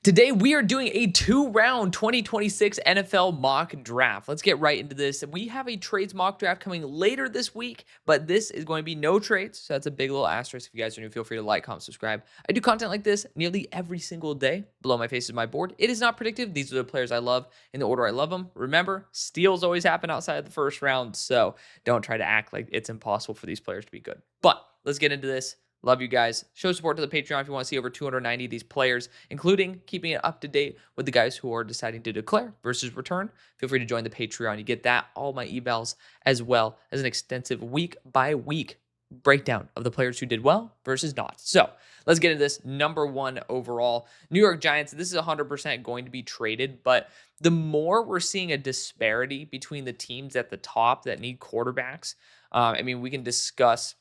Today, we are doing a 2-round 2026 NFL mock draft. Let's get right into this. We have a trades mock draft coming later this week, but this is going to be no trades. So that's a big little asterisk. If you guys are new, feel free to like, comment, subscribe. I do content like this nearly every single day. Below my face is my board. It is not predictive. These are the players I love in the order I love them. Remember, steals always happen outside of the first round, so don't try to act like it's impossible for these players to be good. But let's get into this. Love you guys. Show support to the Patreon if you want to see over 290 of these players, including keeping it up to date with the guys who are deciding to declare versus return. Feel free to join the Patreon. You get that, all my evals, as well as an extensive week-by-week breakdown of the players who did well versus not. So let's get into this. Number 1 overall, New York Giants. This is 100% going to be traded, but the more we're seeing a disparity between the teams at the top that need quarterbacks, we can discuss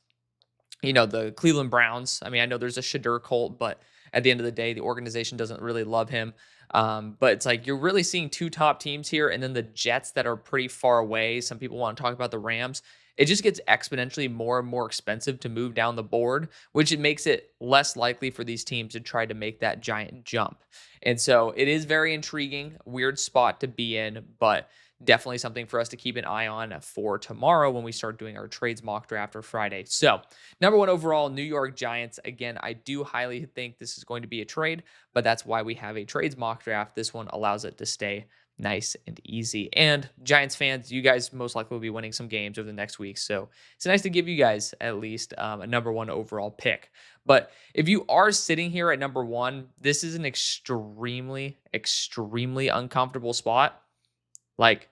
the Cleveland Browns. I know there's a Shadur cult, but at the end of the day, the organization doesn't really love him. But it's like you're really seeing two top teams here, and then the Jets that are pretty far away. Some people want to talk about the Rams. It just gets exponentially more and more expensive to move down the board, which it makes it less likely for these teams to try to make that giant jump. And so it is very intriguing, weird spot to be in, but definitely something for us to keep an eye on for tomorrow when we start doing our trades mock draft or Friday. So number 1 overall, New York Giants. Again, I do highly think this is going to be a trade, but that's why we have a trades mock draft. This one allows it to stay nice and easy. And Giants fans, you guys most likely will be winning some games over the next week. So it's nice to give you guys at least a number 1 overall pick. But if you are sitting here at number 1, this is an extremely, extremely uncomfortable spot. Like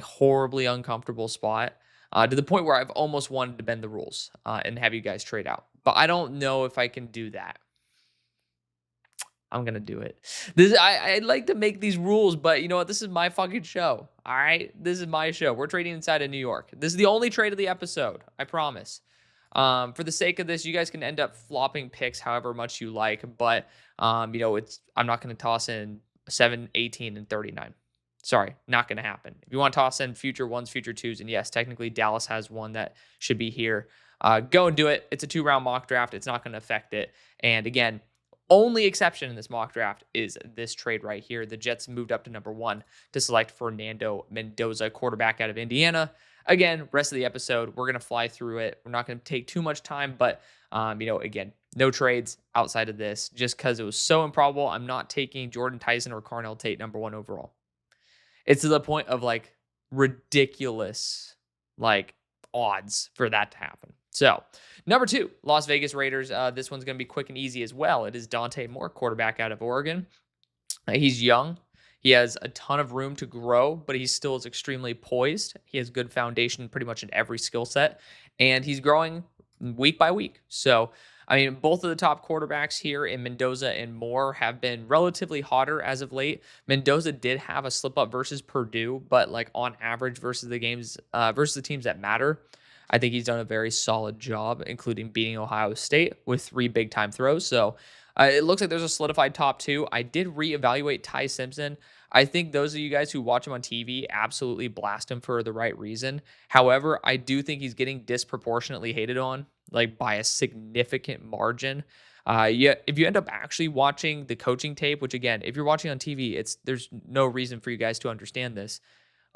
horribly uncomfortable spot, to the point where I've almost wanted to bend the rules and have you guys trade out. But I don't know if I can do that. I'm going to do it. I'd like to make these rules, but you know what? This is my fucking show. All right? This is my show. We're trading inside of New York. This is the only trade of the episode. I promise. For the sake of this, you guys can end up flopping picks however much you like, but I'm not going to toss in 7, 18, and 39. Sorry, not going to happen. If you want to toss in future 1s, future 2s, and yes, technically Dallas has one that should be here, go and do it. It's a 2-round mock draft. It's not going to affect it. And again, only exception in this mock draft is this trade right here. The Jets moved up to number 1 to select Fernando Mendoza, quarterback out of Indiana. Again, rest of the episode, we're going to fly through it. We're not going to take too much time, but, again, no trades outside of this just because it was so improbable. I'm not taking Jordan Tyson or Carnell Tate number 1 overall. It's to the point of ridiculous odds for that to happen. So number 2, Las Vegas Raiders. This one's going to be quick and easy as well. It is Dante Moore, quarterback out of Oregon. He's young. He has a ton of room to grow, but he still is extremely poised. He has good foundation pretty much in every skill set, and he's growing week by week. So both of the top quarterbacks here in Mendoza and Moore have been relatively hotter as of late. Mendoza did have a slip up versus Purdue, but on average versus the games, versus the teams that matter, I think he's done a very solid job, including beating Ohio State with 3 big time throws. So it looks like there's a solidified top 2. I did reevaluate Ty Simpson. I think those of you guys who watch him on TV absolutely blast him for the right reason. However, I do think he's getting disproportionately hated on, by a significant margin. If you end up actually watching the coaching tape, which again, if you're watching on TV, there's no reason for you guys to understand this.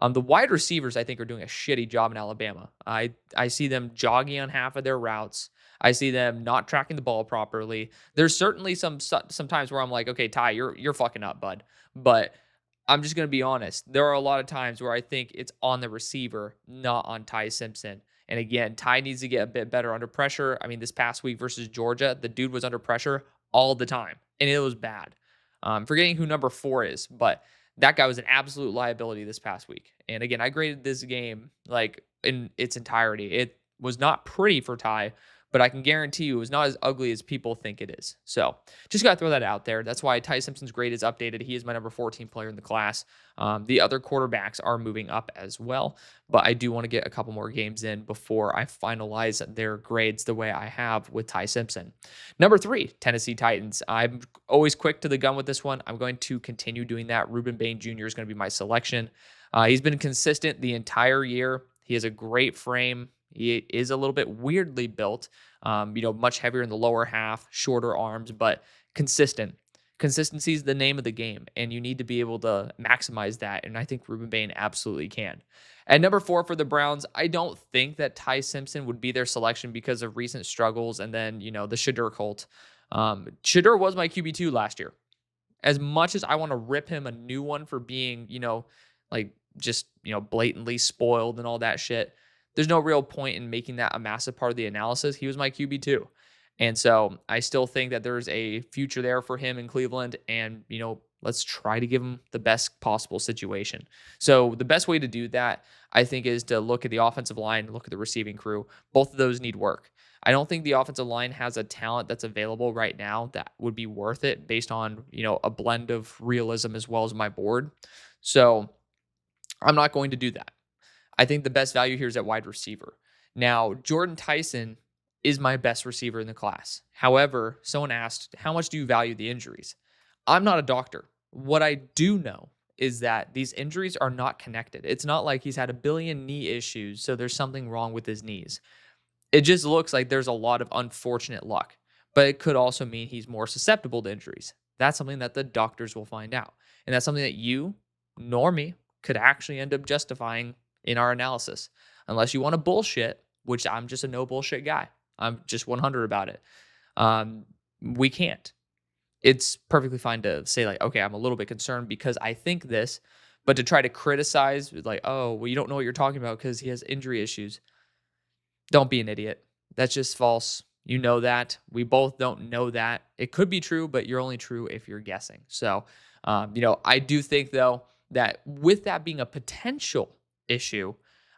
The wide receivers, I think, are doing a shitty job in Alabama. I see them jogging on half of their routes. I see them not tracking the ball properly. There's certainly some times where I'm like, okay, Ty, you're fucking up, bud. But I'm just going to be honest. There are a lot of times where I think it's on the receiver, not on Ty Simpson. And again, Ty needs to get a bit better under pressure. This past week versus Georgia, the dude was under pressure all the time, and it was bad. Forgetting who number 4 is, but that guy was an absolute liability this past week. And again, I graded this game in its entirety. It was not pretty for Ty, but I can guarantee you it was not as ugly as people think it is. So just got to throw that out there. That's why Ty Simpson's grade is updated. He is my number 14 player in the class. The other quarterbacks are moving up as well, but I do want to get a couple more games in before I finalize their grades the way I have with Ty Simpson. Number 3, Tennessee Titans. I'm always quick to the gun with this one. I'm going to continue doing that. Ruben Bain Jr. is going to be my selection. He's been consistent the entire year. He has a great frame. He is a little bit weirdly built, much heavier in the lower half, shorter arms, but consistent. Consistency is the name of the game, and you need to be able to maximize that. And I think Ruben Bain absolutely can. At number 4 for the Browns, I don't think that Ty Simpson would be their selection because of recent struggles and then, the Shedeur cult. Shedeur was my QB2 last year. As much as I want to rip him a new one for being, like just, blatantly spoiled and all that shit, there's no real point in making that a massive part of the analysis. He was my QB2. And so I still think that there's a future there for him in Cleveland. And, let's try to give him the best possible situation. So the best way to do that, I think, is to look at the offensive line, look at the receiving crew. Both of those need work. I don't think the offensive line has a talent that's available right now that would be worth it based on, a blend of realism as well as my board. So I'm not going to do that. I think the best value here is at wide receiver. Now, Jordan Tyson is my best receiver in the class. However, someone asked, how much do you value the injuries? I'm not a doctor. What I do know is that these injuries are not connected. It's not like he's had a billion knee issues, so there's something wrong with his knees. It just looks like there's a lot of unfortunate luck, but it could also mean he's more susceptible to injuries. That's something that the doctors will find out. And that's something that you nor me could actually end up justifying in our analysis. Unless you want to bullshit, which I'm just a no bullshit guy. I'm just 100 about it. We can't. It's perfectly fine to say like, okay, I'm a little bit concerned because I think this, but to try to criticize like, oh, well, you don't know what you're talking about because he has injury issues. Don't be an idiot. That's just false. You know that. We both don't know that. It could be true, but you're only true if you're guessing. So, I do think, though, that with that being a potential issue,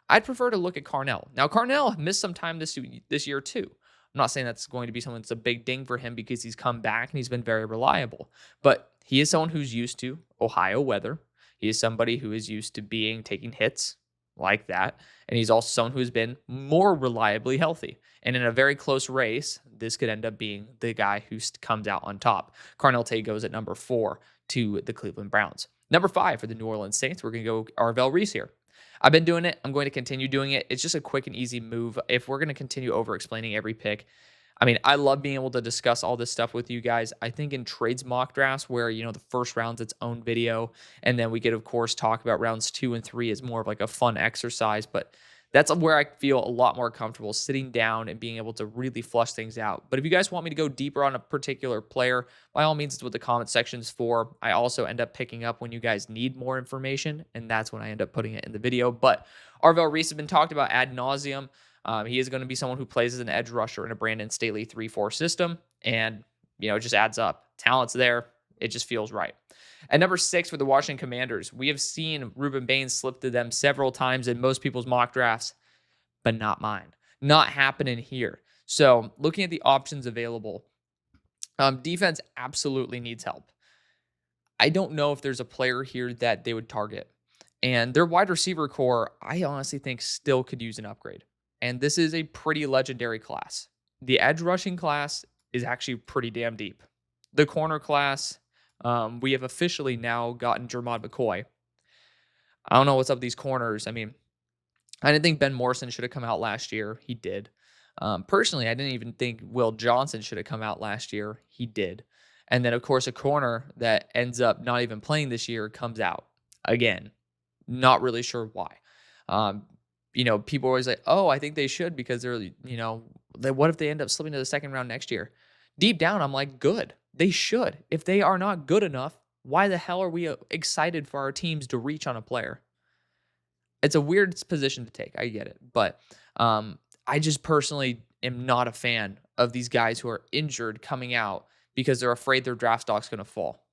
I'd prefer to look at Carnell. Now, Carnell missed some time this year, too. I'm not saying that's going to be something that's a big ding for him because he's come back and he's been very reliable. But he is someone who's used to Ohio weather. He is somebody who is used to taking hits like that. And he's also someone who's been more reliably healthy. And in a very close race, this could end up being the guy who comes out on top. Carnell Tate goes at number 4 to the Cleveland Browns. Number 5 for the New Orleans Saints, we're going to go Arvell Reese here. I've been doing it. I'm going to continue doing it. It's just a quick and easy move. If we're going to continue over-explaining every pick, I love being able to discuss all this stuff with you guys. I think in trades mock drafts where, the first round's its own video, and then we get, of course, talk about rounds 2 and 3 is more of like a fun exercise, but that's where I feel a lot more comfortable sitting down and being able to really flush things out. But if you guys want me to go deeper on a particular player, by all means, it's what the comment section is for. I also end up picking up when you guys need more information, and that's when I end up putting it in the video. But Arvell Reese has been talked about ad nauseum. He is going to be someone who plays as an edge rusher in a Brandon Staley 3-4 system, and, it just adds up. Talent's there. It just feels right. At number 6 for the Washington Commanders, we have seen Ruben Bain slip to them several times in most people's mock drafts, but not mine. Not happening here. So looking at the options available, defense absolutely needs help. I don't know if there's a player here that they would target. And their wide receiver core, I honestly think still could use an upgrade. And this is a pretty legendary class. The edge rushing class is actually pretty damn deep. The corner class, we have officially now gotten Jermod McCoy. I don't know what's up with these corners. I didn't think Ben Morrison should have come out last year. He did. Personally, I didn't even think Will Johnson should have come out last year. He did. And then, of course, a corner that ends up not even playing this year comes out. Again, not really sure why. People are always like, oh, I think they should because they're, what if they end up slipping to the second round next year? Deep down, I'm like, good. They should. If they are not good enough, why the hell are we excited for our teams to reach on a player? It's a weird position to take. I get it. But I just personally am not a fan of these guys who are injured coming out because they're afraid their draft stock's going to fall.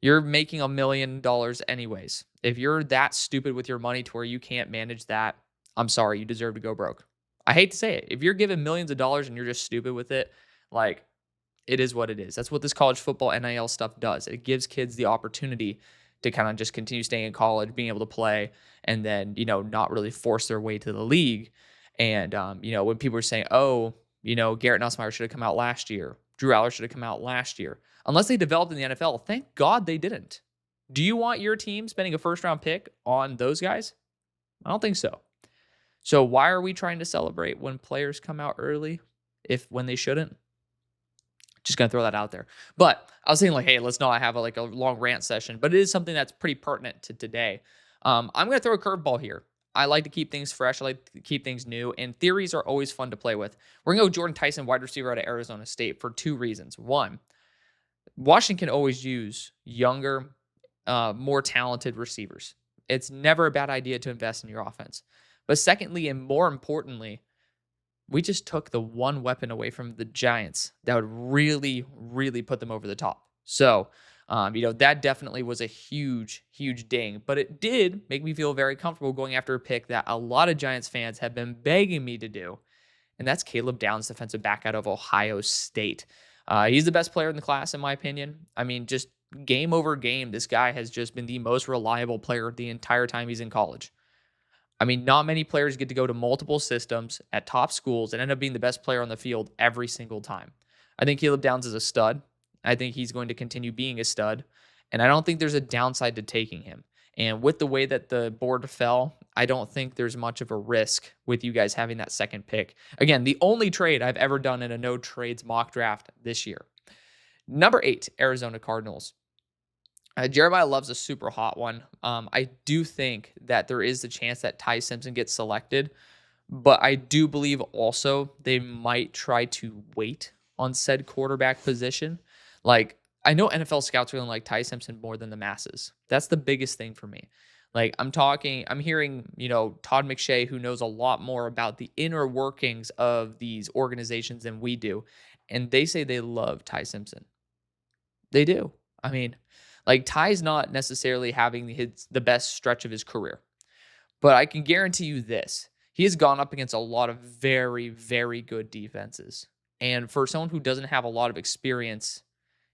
You're making $1 million anyways. If you're that stupid with your money to where you can't manage that, I'm sorry, you deserve to go broke. I hate to say it. If you're given millions of dollars and you're just stupid with it, like, it is what it is. That's what this college football NIL stuff does. It gives kids the opportunity to kind of just continue staying in college, being able to play, and then, not really force their way to the league. And, when people are saying, oh, Garrett Nussmeier should have come out last year, Drew Aller should have come out last year, unless they developed in the NFL, thank God they didn't. Do you want your team spending a first-round pick on those guys? I don't think so. So why are we trying to celebrate when players come out early when they shouldn't? Just gonna throw that out there. But I was saying like, hey, let's not have a long rant session, but it is something that's pretty pertinent to today. I'm gonna throw a curveball here. I like to keep things fresh. I like to keep things new, and theories are always fun to play with. We're gonna go Jordan Tyson, wide receiver out of Arizona State, for two reasons. One, Washington can always use younger, more talented receivers. It's never a bad idea to invest in your offense. But secondly, and more importantly, we just took the one weapon away from the Giants that would really, really put them over the top. So, that definitely was a huge, huge ding, but it did make me feel very comfortable going after a pick that a lot of Giants fans have been begging me to do, and that's Caleb Downs, defensive back out of Ohio State. He's the best player in the class, in my opinion. I mean, just game over game, this guy has just been the most reliable player the entire time he's in college. I mean, not many players get to go to multiple systems at top schools and end up being the best player on the field every single time. I think Caleb Downs is a stud. I think he's going to continue being a stud. And I don't think there's a downside to taking him. And with the way that the board fell, I don't think there's much of a risk with you guys having that second pick. Again, the only trade I've ever done in a no trades mock draft this year. Number 8, Arizona Cardinals. Jeremiah loves a super hot one. I do think that there is the chance that Ty Simpson gets selected, but I do believe also they might try to wait on said quarterback position. Like, I know NFL scouts really like Ty Simpson more than the masses. That's the biggest thing for me. Like, I'm hearing, Todd McShay, who knows a lot more about the inner workings of these organizations than we do, and they say they love Ty Simpson. They do. I mean, like, Ty's not necessarily having the best stretch of his career, but I can guarantee you this. He has gone up against a lot of very, very good defenses. And for someone who doesn't have a lot of experience,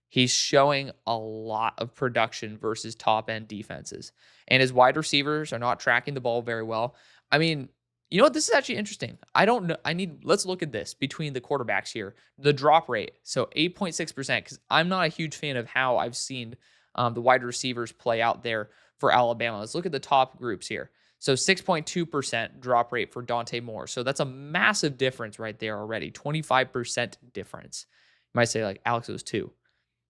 he's showing a lot of production versus top-end defenses. And his wide receivers are not tracking the ball very well. I mean, you know what? This is actually interesting. I don't know. Let's look at this between the quarterbacks here. The drop rate. So 8.6%, because I'm not a huge fan of how I've seen the wide receivers play out there for Alabama. Let's look at the top groups here. So 6.2% drop rate for Dante Moore. So that's a massive difference right there already. 25% difference. You might say, like, Alex, it was 2.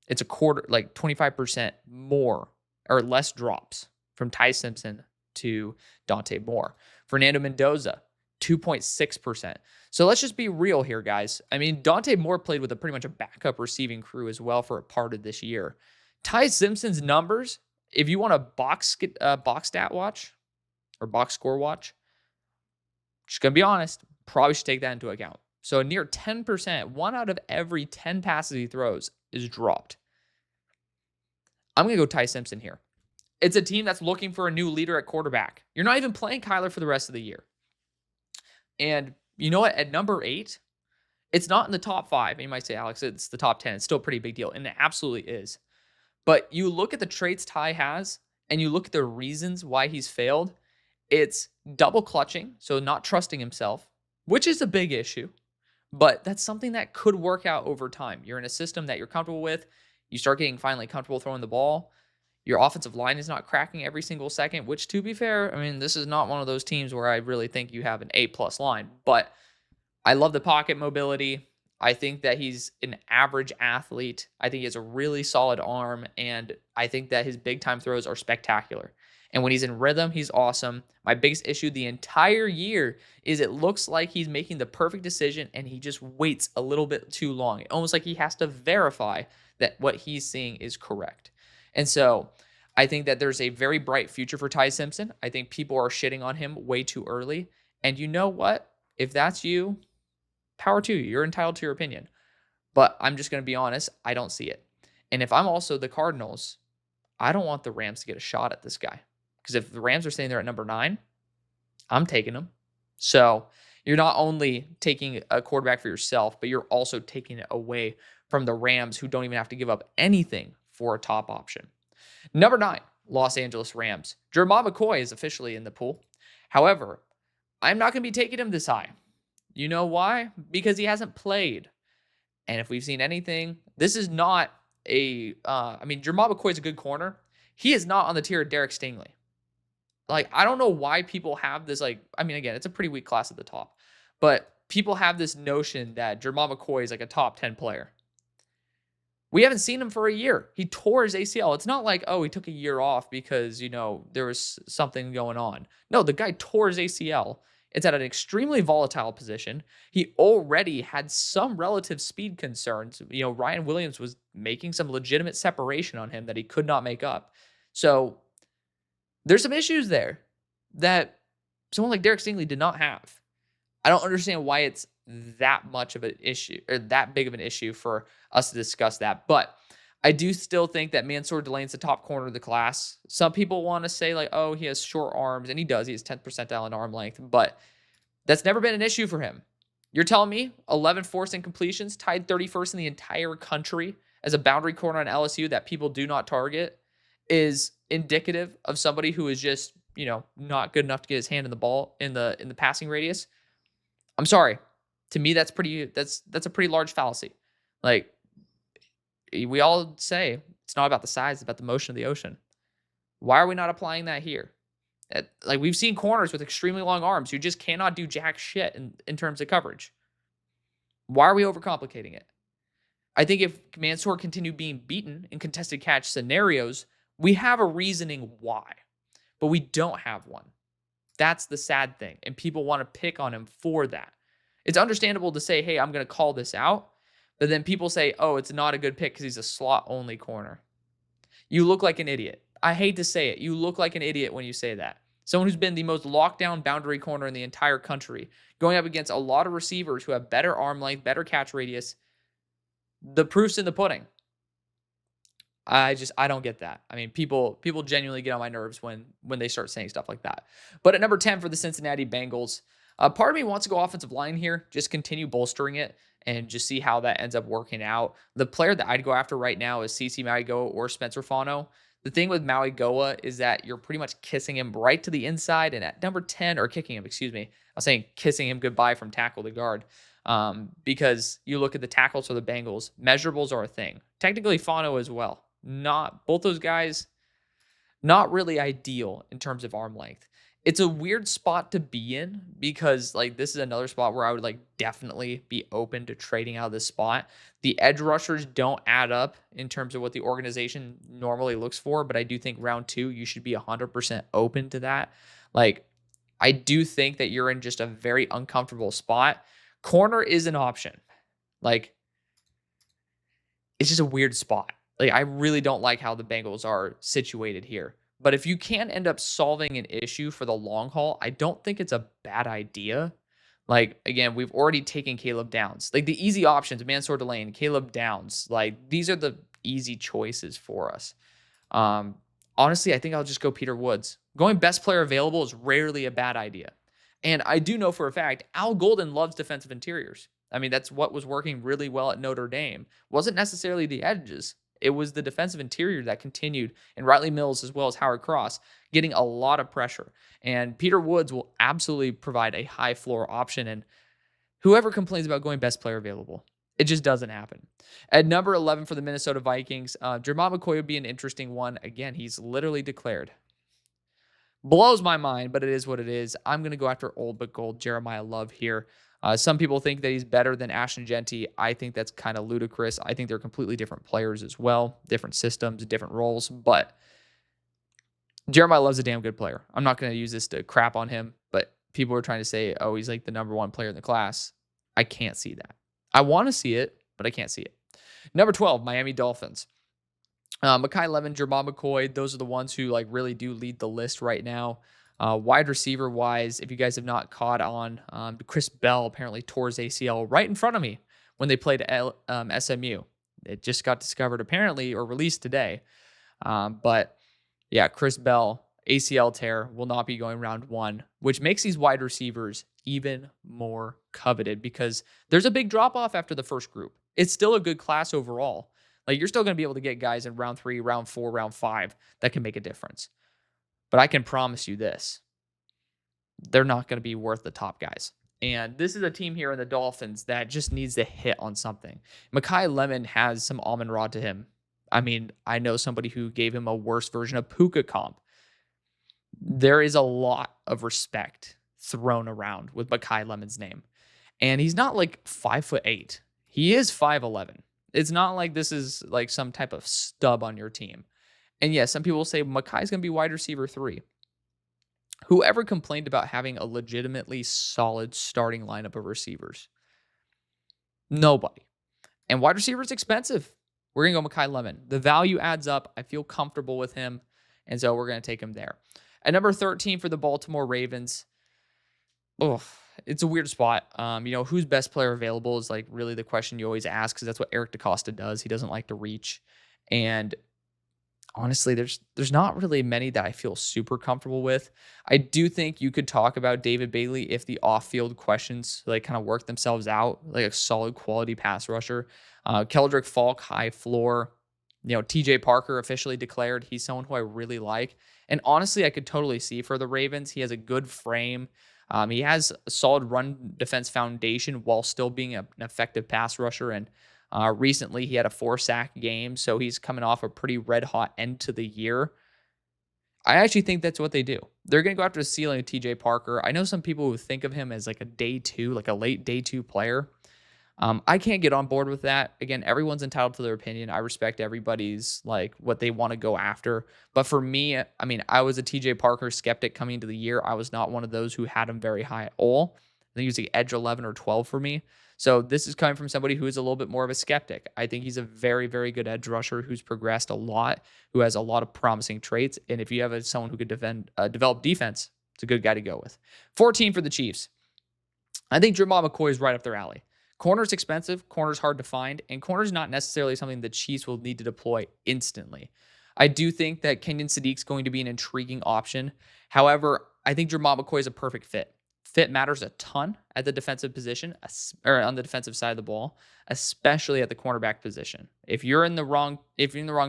It's a quarter, like 25% more or less drops from Ty Simpson to Dante Moore. Fernando Mendoza, 2.6%. So let's just be real here, guys. I mean, Dante Moore played with pretty much a backup receiving crew as well for a part of this year. Ty Simpson's numbers, if you want a box stat watch or box score watch, just going to be honest, probably should take that into account. So near 10%, 1 out of every 10 passes he throws is dropped. I'm going to go Ty Simpson here. It's a team that's looking for a new leader at quarterback. You're not even playing Kyler for the rest of the year. And you know what? At number 8, it's not in the top 5. And you might say, Alex, it's the top 10. It's still a pretty big deal. And it absolutely is. But you look at the traits Ty has, and you look at the reasons why he's failed. It's double clutching, so not trusting himself, which is a big issue. But that's something that could work out over time. You're in a system that you're comfortable with. You start getting finally comfortable throwing the ball. Your offensive line is not cracking every single second, which, to be fair, I mean, this is not one of those teams where I really think you have an A-plus line. But I love the pocket mobility. I think that he's an average athlete. I think he has a really solid arm, and I think that his big-time throws are spectacular. And when he's in rhythm, he's awesome. My biggest issue the entire year is it looks like he's making the perfect decision, and he just waits a little bit too long. Almost like he has to verify that what he's seeing is correct. And so I think that there's a very bright future for Ty Simpson. I think people are shitting on him way too early. And you know what? If that's you, power to you. You're entitled to your opinion. But I'm just going to be honest. I don't see it. And if I'm also the Cardinals, I don't want the Rams to get a shot at this guy. Because if the Rams are staying there at number 9, I'm taking them. So you're not only taking a quarterback for yourself, but you're also taking it away from the Rams, who don't even have to give up anything for a top option. Number 9, Los Angeles Rams. Jeremiah McCoy is officially in the pool. However, I'm not going to be taking him this high. You know why? Because he hasn't played. And if we've seen anything, this is not Jeremiah McCoy is a good corner. He is not on the tier of Derek Stingley. Like, I don't know why people have this, again, it's a pretty weak class at the top. But people have this notion that Jeremiah McCoy is like a top 10 player. We haven't seen him for a year. He tore his ACL. It's not like, oh, he took a year off because, there was something going on. No, the guy tore his ACL. It's at an extremely volatile position. He already had some relative speed concerns. Ryan Williams was making some legitimate separation on him that he could not make up. So there's some issues there that someone like Derek Stingley did not have. I don't understand why it's that much of an issue or that big of an issue for us to discuss that. But I do still think that Mansour Delane's the top corner of the class. Some people want to say like, oh, he has short arms, and he does. He has 10th percentile in arm length, but that's never been an issue for him. You're telling me 11 forced incompletions, tied 31st in the entire country as a boundary corner on LSU that people do not target is indicative of somebody who is just, not good enough to get his hand in the ball in the passing radius. I'm sorry. To me, that's a pretty large fallacy. Like, we all say it's not about the size, it's about the motion of the ocean. Why are we not applying that here? Like, we've seen corners with extremely long arms who just cannot do jack shit in terms of coverage. Why are we overcomplicating it? I think if Mansour continued being beaten in contested catch scenarios, we have a reasoning why, but we don't have one. That's the sad thing, and people want to pick on him for that. It's understandable to say, hey, I'm going to call this out, but then people say, oh, it's not a good pick because he's a slot-only corner. You look like an idiot. I hate to say it. You look like an idiot when you say that. Someone who's been the most lockdown boundary corner in the entire country, going up against a lot of receivers who have better arm length, better catch radius. The proof's in the pudding. I don't get that. I mean, people genuinely get on my nerves when they start saying stuff like that. But at number 10 for the Cincinnati Bengals, part of me wants to go offensive line here, just continue bolstering it and just see how that ends up working out. The player that I'd go after right now is CeCe Mauigoa or Spencer Fano. The thing with Mauigoa is that you're pretty much kissing him right to the inside, and at number 10, or kicking him, excuse me. I was saying kissing him goodbye from tackle to guard. Because you look at the tackles for the Bengals, measurables are a thing. Technically, Fano as well. Both those guys, not really ideal in terms of arm length. It's a weird spot to be in because this is another spot where I would definitely be open to trading out of this spot. The edge rushers don't add up in terms of what the organization normally looks for, but I do think round 2, you should be 100% open to that. I do think that you're in just a very uncomfortable spot. Corner is an option. It's just a weird spot. I really don't like how the Bengals are situated here. But if you can end up solving an issue for the long haul, I don't think it's a bad idea. Again, we've already taken Caleb Downs. The easy options, Mansour Delane, Caleb Downs, these are the easy choices for us. Honestly, I think I'll just go Peter Woods. Going best player available is rarely a bad idea. And I do know for a fact, Al Golden loves defensive interiors. I mean, that's what was working really well at Notre Dame. Wasn't necessarily the edges. It was the defensive interior that continued, and Riley Mills as well as Howard Cross getting a lot of pressure. And Peter Woods will absolutely provide a high floor option. And whoever complains about going best player available, it just doesn't happen. At number 11 for the Minnesota Vikings, Jermon McCoy would be an interesting one. Again, he's literally declared. Blows my mind, but it is what it is. I'm going to go after old but gold Jeremiah Love here. Some people think that he's better than Ashton Jeanty. I think that's kind of ludicrous. I think they're completely different players as well, different systems, different roles. But Jeremiah Love's a damn good player. I'm not going to use this to crap on him, but people are trying to say, oh, he's the number 1 player in the class. I can't see that. I want to see it, but I can't see it. Number 12, Miami Dolphins. Mekhi Lemon, Jermon McCoy, those are the ones who really do lead the list right now. Wide receiver wise, if you guys have not caught on, Chris Bell apparently tore his ACL right in front of me when they played SMU. It just got discovered apparently or released today. But yeah, Chris Bell, ACL tear, will not be going round 1, which makes these wide receivers even more coveted because there's a big drop off after the first group. It's still a good class overall. You're still going to be able to get guys in round 3, round 4, round 5 that can make a difference. But I can promise you this. They're not going to be worth the top guys. And this is a team here in the Dolphins that just needs to hit on something. Mekhi Lemon has some almond rod to him. I mean, I know somebody who gave him a worse version of Puka comp. There is a lot of respect thrown around with Mekhi Lemon's name. And he's not 5'8". He is 5'11". It's not like this is like some type of stub on your team. And yes, some people will say Mekhi's going to be wide receiver 3. Whoever complained about having a legitimately solid starting lineup of receivers? Nobody. And wide receiver is expensive. We're going to go Mekhi Lemon. The value adds up. I feel comfortable with him. And so we're going to take him there. At number 13 for the Baltimore Ravens, oh, it's a weird spot. Who's best player available is like really the question you always ask, because that's what Eric DeCosta does. He doesn't like to reach. And honestly, there's not really many that I feel super comfortable with. I do think you could talk about David Bailey if the off-field questions like kind of work themselves out, like a solid quality pass rusher. Keldrick Falk, high floor. TJ Parker officially declared. He's someone who I really like. And honestly, I could totally see for the Ravens. He has a good frame. He has a solid run defense foundation while still being an effective pass rusher. And recently, he had a 4-sack game, so he's coming off a pretty red-hot end to the year. I actually think that's what they do. They're going to go after the ceiling of TJ Parker. I know some people who think of him as like a day 2, like a late day 2 player. I can't get on board with that. Again, everyone's entitled to their opinion. I respect everybody's like what they want to go after. But for me, I mean, I was a TJ Parker skeptic coming into the year. I was not one of those who had him very high at all. I think he was the edge 11 or 12 for me. So this is coming from somebody who is a little bit more of a skeptic. I think he's a very, very good edge rusher who's progressed a lot, who has a lot of promising traits. And if you have someone who could develop defense, it's a good guy to go with. 14 for the Chiefs. I think Jamal McCoy is right up their alley. Corner's expensive, corner's hard to find, and corner's not necessarily something the Chiefs will need to deploy instantly. I do think that Kenyon Sadiq's going to be an intriguing option. However, I think Jamal McCoy is a perfect fit. Fit matters a ton at the defensive position, or on the defensive side of the ball, especially at the cornerback position. If you're in the wrong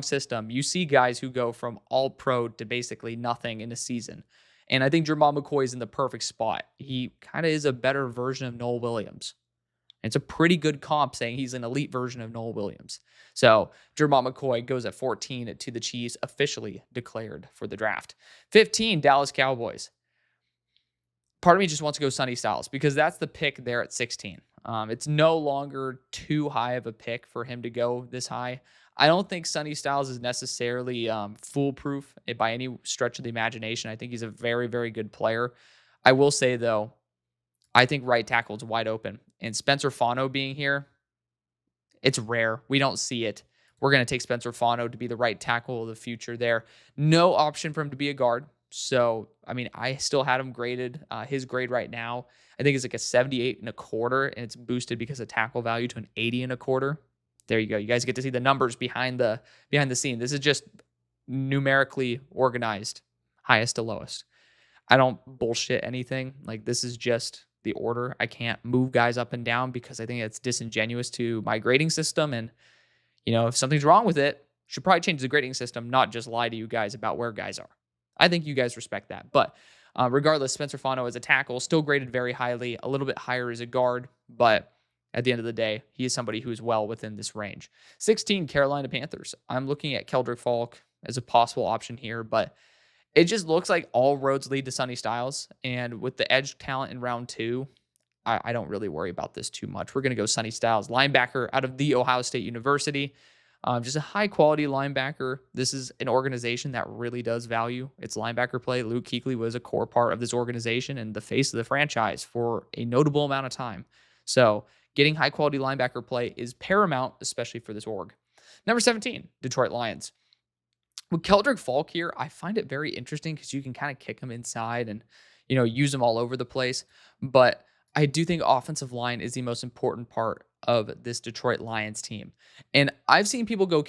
system, you see guys who go from all pro to basically nothing in a season. And I think Jamal McCoy is in the perfect spot. He kind of is a better version of Noel Williams. It's a pretty good comp saying he's an elite version of Noel Williams. So Jamal McCoy goes at 14 to the Chiefs, officially declared for the draft. 15, Dallas Cowboys. Part of me just wants to go Sonny Styles because that's the pick there at 16. It's no longer too high of a pick for him to go this high. I don't think Sonny Styles is necessarily foolproof by any stretch of the imagination. I think he's a very, very good player. I will say, though, I think right tackle is wide open. And Spencer Fano being here, it's rare. We don't see it. We're going to take Spencer Fano to be the right tackle of the future there. No option for him to be a guard. So, I mean, I still had him graded. His grade right now, I think, is like a 78.25, and it's boosted because of tackle value to an 80.25. There you go. You guys get to see the numbers behind the scene. This is just numerically organized, highest to lowest. I don't bullshit anything. Like, this is just the order. I can't move guys up and down because I think it's disingenuous to my grading system. And, if something's wrong with it, should probably change the grading system, not just lie to you guys about where guys are. I think you guys respect that. But regardless, Spencer Fano as a tackle, still graded very highly, a little bit higher as a guard. But at the end of the day, he is somebody who is well within this range. 16, Carolina Panthers. I'm looking at Keldrick Falk as a possible option here, but it just looks like all roads lead to Sonny Styles. And with the edge talent in round 2, I don't really worry about this too much. We're going to go Sonny Styles, linebacker out of The Ohio State University. Just a high-quality linebacker. This is an organization that really does value its linebacker play. Luke Kuechly was a core part of this organization and the face of the franchise for a notable amount of time. So getting high-quality linebacker play is paramount, especially for this org. Number 17, Detroit Lions. With Keldrick Falk here, I find it very interesting because you can kind of kick him inside and, use him all over the place. But I do think offensive line is the most important part of this Detroit Lions team. And I've seen people go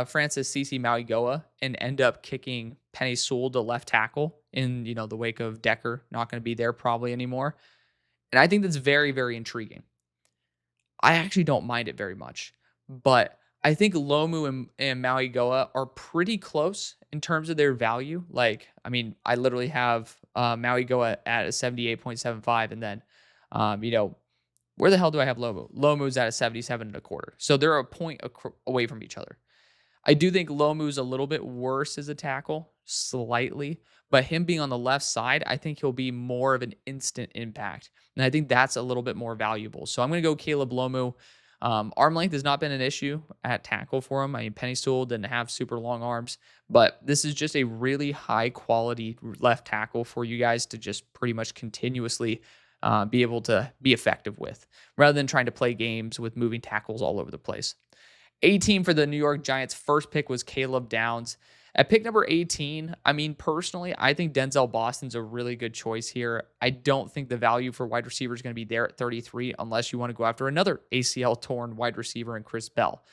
Francis Cece Mauigoa and end up kicking Penei Sewell to left tackle in, the wake of Decker not going to be there probably anymore. And I think that's very, very intriguing. I actually don't mind it very much. But I think Lomu and Mauigoa are pretty close in terms of their value. Like, I mean, I literally have Mauigoa at a 78.75, and then, where the hell do I have Lomu? Lomu's at a 77.25. So they're a point away from each other. I do think Lomu's a little bit worse as a tackle, slightly, but him being on the left side, I think he'll be more of an instant impact. And I think that's a little bit more valuable. So I'm going to go Caleb Lomu. Arm length has not been an issue at tackle for him. I mean, Penny Sewell didn't have super long arms, but this is just a really high quality left tackle for you guys to just pretty much continuously be able to be effective with, rather than trying to play games with moving tackles all over the place. 18 for the New York Giants. First pick was Caleb Downs. At pick number 18, I mean, personally, I think Denzel Boston's a really good choice here. I don't think the value for wide receiver is going to be there at 33 unless you want to go after another ACL torn wide receiver in Chris Bell.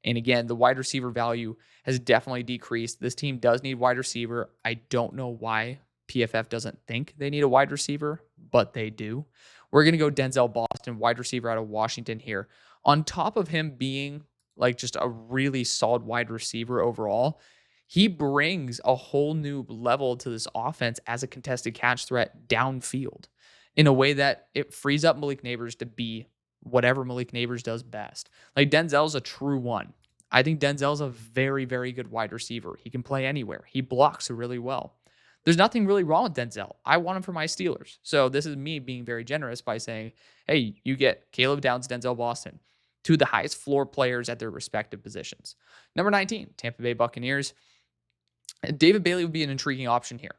And again, the wide receiver value has definitely decreased. This team does need wide receiver. I don't know why PFF doesn't think they need a wide receiver, but they do. We're going to go Denzel Boston, wide receiver out of Washington here. On top of him being like just a really solid wide receiver overall, he brings a whole new level to this offense as a contested catch threat downfield in a way that it frees up Malik Nabers to be whatever Malik Nabers does best. Like Denzel's a true one. I think Denzel's a very, very good wide receiver. He can play anywhere. He blocks really well. There's nothing really wrong with Denzel. I want him for my Steelers. So this is me being very generous by saying, hey, you get Caleb Downs, Denzel Boston, two of the highest floor players at their respective positions. Number 19, Tampa Bay Buccaneers. David Bailey would be an intriguing option here.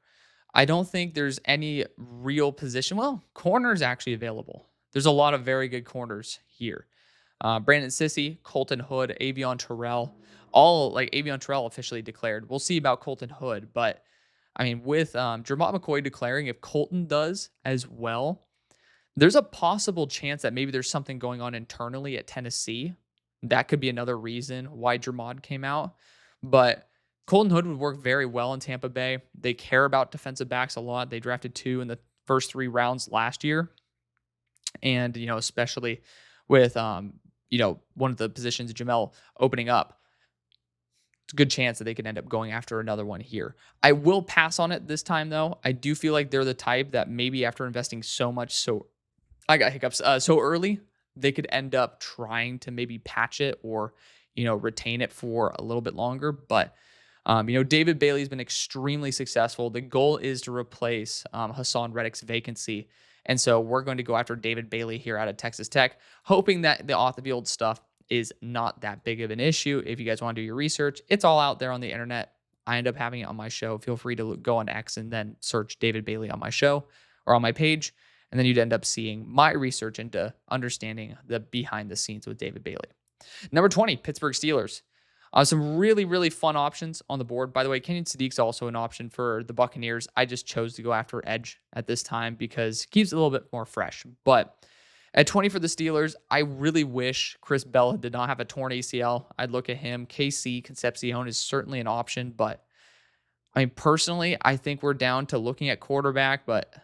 I don't think there's any real position. Well, corners actually available. There's a lot of very good corners here. Brandon Sissy, Colton Hood, Avion Terrell, all like Avion Terrell officially declared. We'll see about Colton Hood, but I mean, with Jermont McCoy declaring, if Colton does as well, there's a possible chance that maybe there's something going on internally at Tennessee. That could be another reason why Jermont came out. But Colton Hood would work very well in Tampa Bay. They care about defensive backs a lot. They drafted 2 in the first 3 rounds last year. And, especially with, one of the positions, Jamel, opening up, it's a good chance that they could end up going after another one here. I will pass on it this time, though. I do feel like they're the type that maybe after investing so much, so early, they could end up trying to maybe patch it or, retain it for a little bit longer. But David Bailey's been extremely successful. The goal is to replace Hassan Reddick's vacancy. And so we're going to go after David Bailey here out of Texas Tech, hoping that the off-the-field stuff is not that big of an issue. If you guys want to do your research, it's all out there on the internet. I end up having it on my show. Feel free to go on X and then search David Bailey on my show or on my page. And then you'd end up seeing my research into understanding the behind the scenes with David Bailey. Number 20, Pittsburgh Steelers. Some really, really fun options on the board. By the way, Kenyon Sadiq's also an option for the Buccaneers. I just chose to go after edge at this time because it keeps it a little bit more fresh. But at 20 for the Steelers, I really wish Chris Bell did not have a torn ACL. I'd look at him. KC Concepcion is certainly an option, but I mean, personally, I think we're down to looking at quarterback, but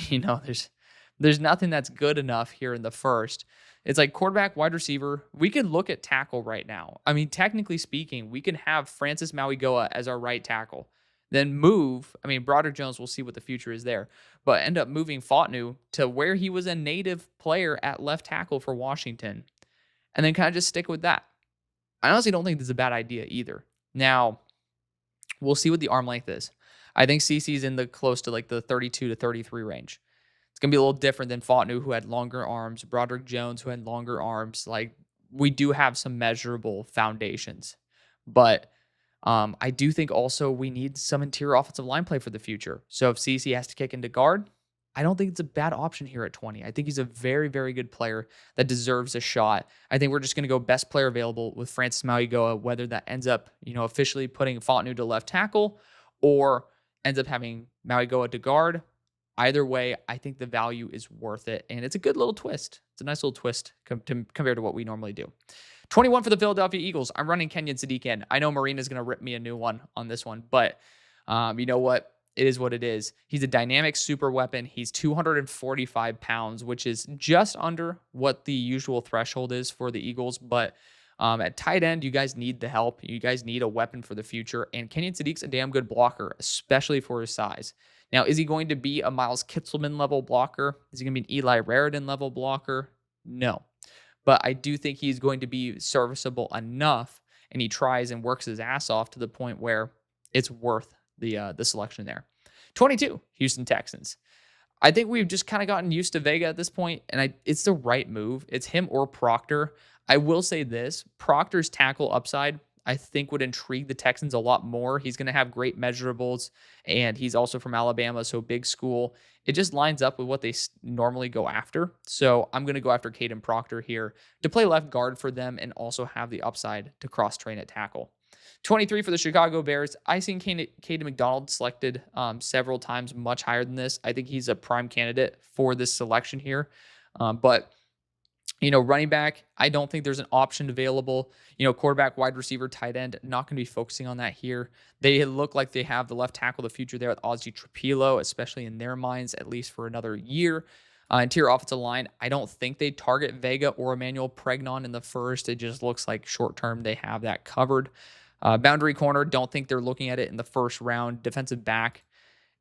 there's nothing that's good enough here in the first. It's like quarterback, wide receiver. We could look at tackle right now. I mean, technically speaking, we can have Francis Mauigoa as our right tackle. Then Broderick Jones, we'll see what the future is there. But end up moving Fautanu to where he was a native player at left tackle for Washington. And then kind of just stick with that. I honestly don't think this is a bad idea either. Now, we'll see what the arm length is. I think CC's in the close to like the 32 to 33 range. It's going to be a little different than Fautanu, who had longer arms, Broderick Jones, who had longer arms. Like, we do have some measurable foundations. But I do think also we need some interior offensive line play for the future. So if CC has to kick into guard, I don't think it's a bad option here at 20. I think he's a very, very good player that deserves a shot. I think we're just going to go best player available with Francis Mauigoa, whether that ends up, officially putting Fautanu to left tackle or ends up having Mauigoa to guard. Either way, I think the value is worth it, and it's a good little twist. It's a nice little twist compared to what we normally do. 21 for the Philadelphia Eagles. I'm running Kenyon Sadiq in. I know Marina's going to rip me a new one on this one, but you know what? It is what it is. He's a dynamic super weapon. He's 245 pounds, which is just under what the usual threshold is for the Eagles, but at tight end, you guys need the help. You guys need a weapon for the future, and Kenyon Sadiq's a damn good blocker, especially for his size. Now, is he going to be a Miles Kitzelman level blocker? Is he going to be an Eli Raridan level blocker? No. But I do think he's going to be serviceable enough, and he tries and works his ass off to the point where it's worth the selection there. 22, Houston Texans. I think we've just kind of gotten used to Vega at this point, and it's the right move. It's him or Proctor. I will say this: Proctor's tackle upside, I think, would intrigue the Texans a lot more. He's going to have great measurables, and he's also from Alabama, so big school. It just lines up with what they normally go after. So I'm going to go after Caden Proctor here to play left guard for them and also have the upside to cross train at tackle. 23 for the Chicago Bears. I seen Caden McDonald selected several times much higher than this. I think he's a prime candidate for this selection here. But, running back, I don't think there's an option available. Quarterback, wide receiver, tight end, not going to be focusing on that here. They look like they have the left tackle of the future there with Ozzie Trapilo, especially in their minds, at least for another year. Interior offensive line, I don't think they target Vega or Emmanuel Pregnon in the first. It just looks like short term they have that covered. Boundary corner, don't think they're looking at it in the first round. Defensive back,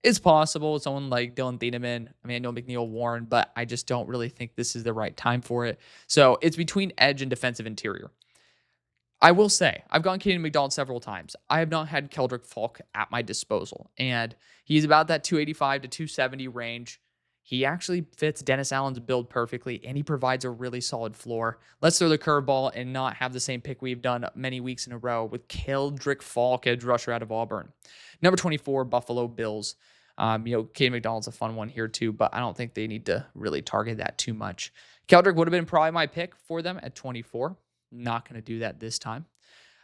it's possible. Someone like Dylan Thiedemann, Emmanuel McNeil Warren, but I just don't really think this is the right time for it. So it's between edge and defensive interior. I will say, I've gone Caden McDonald several times. I have not had Keldrick Falk at my disposal, and he's about that 285 to 270 range. He actually fits Dennis Allen's build perfectly, and he provides a really solid floor. Let's throw the curveball and not have the same pick we've done many weeks in a row with Keldrick Falk, edge rusher out of Auburn. Number 24, Buffalo Bills. Caden McDonald's a fun one here too, but I don't think they need to really target that too much. Keldrick would have been probably my pick for them at 24. Not going to do that this time.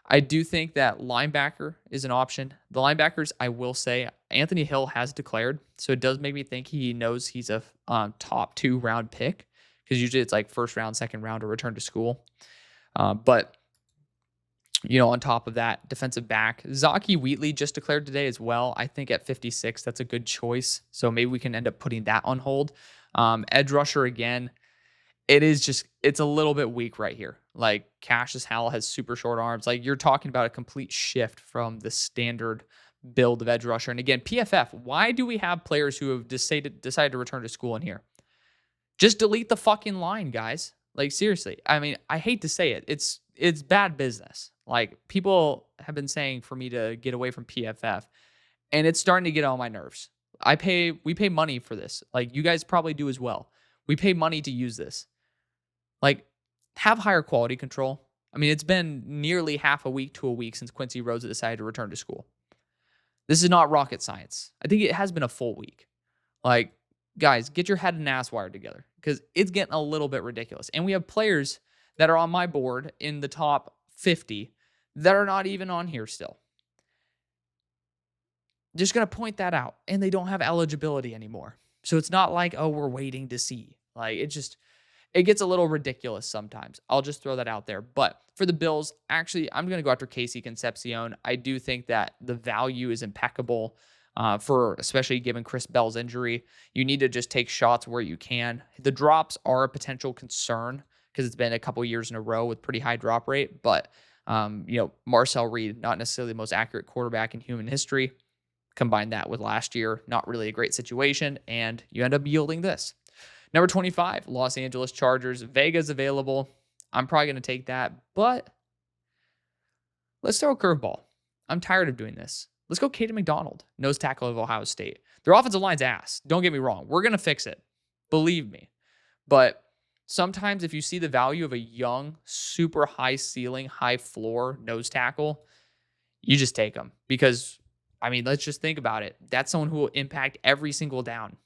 I do think that linebacker is an option. The linebackers, I will say, Anthony Hill has declared, so it does make me think he knows he's a top 2 round pick, because usually it's like first round, second round, or return to school. But on top of that, defensive back, Zaki Wheatley just declared today as well. I think at 56, that's a good choice. So maybe we can end up putting that on hold. Edge rusher again. It's a little bit weak right here. Like Cassius Howell has super short arms. Like you're talking about a complete shift from the standard build of edge rusher. And again, PFF, why do we have players who have decided to return to school in here? Just delete the fucking line, guys. Like seriously. I mean, I hate to say it. It's bad business. Like people have been saying for me to get away from PFF, and it's starting to get on my nerves. We pay money for this. Like you guys probably do as well. We pay money to use this. Like, have higher quality control. I mean, it's been nearly half a week to a week since Quincy Rhodes decided to return to school. This is not rocket science. I think it has been a full week. Like, guys, get your head and ass wired together, because it's getting a little bit ridiculous. And we have players that are on my board in the top 50 that are not even on here still. Just going to point that out. And they don't have eligibility anymore. So it's not like, oh, we're waiting to see. Like, it gets a little ridiculous sometimes. I'll just throw that out there. But for the Bills, actually, I'm going to go after Casey Concepcion. I do think that the value is impeccable especially given Chris Bell's injury. You need to just take shots where you can. The drops are a potential concern because it's been a couple years in a row with pretty high drop rate. But, Marcel Reed, not necessarily the most accurate quarterback in human history. Combine that with last year, not really a great situation, and you end up yielding this. Number 25, Los Angeles Chargers. Vega's available. I'm probably going to take that, but let's throw a curveball. I'm tired of doing this. Let's go Caden McDonald, nose tackle of Ohio State. Their offensive line's ass. Don't get me wrong. We're going to fix it. Believe me. But sometimes if you see the value of a young, super high ceiling, high floor nose tackle, you just take them. Because, let's just think about it. That's someone who will impact every single down.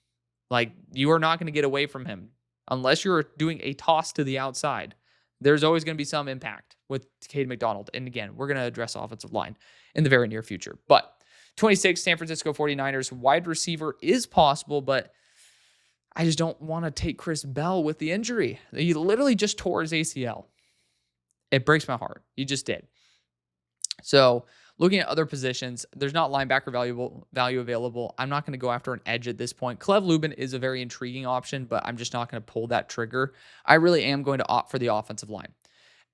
Like, you are not going to get away from him unless you're doing a toss to the outside. There's always going to be some impact with Caden McDonald. And again, we're going to address offensive line in the very near future. But 26, San Francisco 49ers, wide receiver is possible, but I just don't want to take Chris Bell with the injury. He literally just tore his ACL. It breaks my heart. He just did. So looking at other positions, there's not linebacker value available. I'm not going to go after an edge at this point. Cleve Lubin is a very intriguing option, but I'm just not going to pull that trigger. I really am going to opt for the offensive line.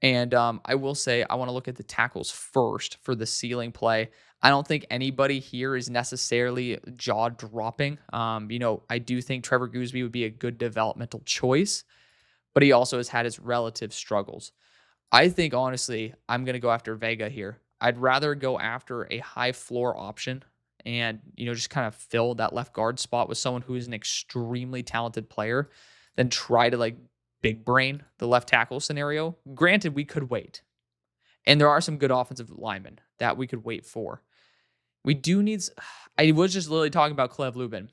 And I will say I want to look at the tackles first for the ceiling play. I don't think anybody here is necessarily jaw-dropping. I do think Trevor Gooseby would be a good developmental choice, but he also has had his relative struggles. I think, honestly, I'm going to go after Vega here. I'd rather go after a high floor option and, just kind of fill that left guard spot with someone who is an extremely talented player than try to like big brain the left tackle scenario. Granted, we could wait. And there are some good offensive linemen that we could wait for. We do need. I was just literally talking about Clev Lubin,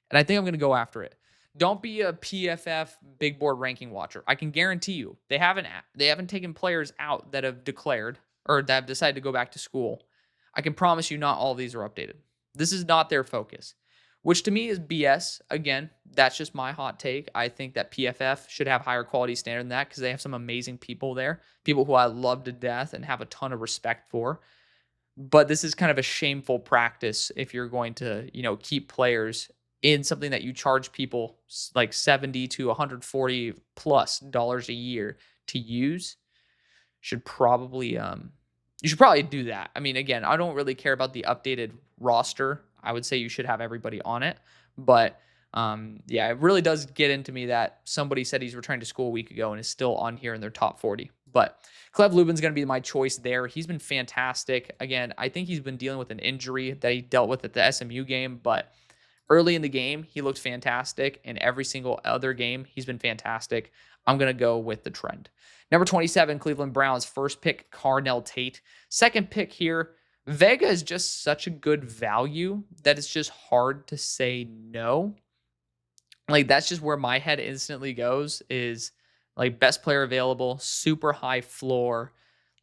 and I think I'm going to go after it. Don't be a PFF big board ranking watcher. I can guarantee you they haven't taken players out that have declared or that have decided to go back to school. I can promise you not all of these are updated. This is not their focus, which to me is BS. Again, that's just my hot take. I think that PFF should have higher quality standard than that because they have some amazing people there, people who I love to death and have a ton of respect for. But this is kind of a shameful practice if you're going to, keep players in something that you charge people like 70 to 140 plus dollars a year to use. Should probably you should probably do that. I mean, again, I don't really care about the updated roster. I would say you should have everybody on it, but yeah, it really does get into me that somebody said he's returning to school a week ago and is still on here in their top 40. But Clev Lubin's going to be my choice there. He's been fantastic. Again, I think he's been dealing with an injury that he dealt with at the SMU game, but early in the game, he looked fantastic. And every single other game, he's been fantastic. I'm going to go with the trend. Number 27, Cleveland Browns. First pick, Carnell Tate. Second pick here, Vega is just such a good value that it's just hard to say no. Like, that's just where my head instantly goes is like best player available, super high floor.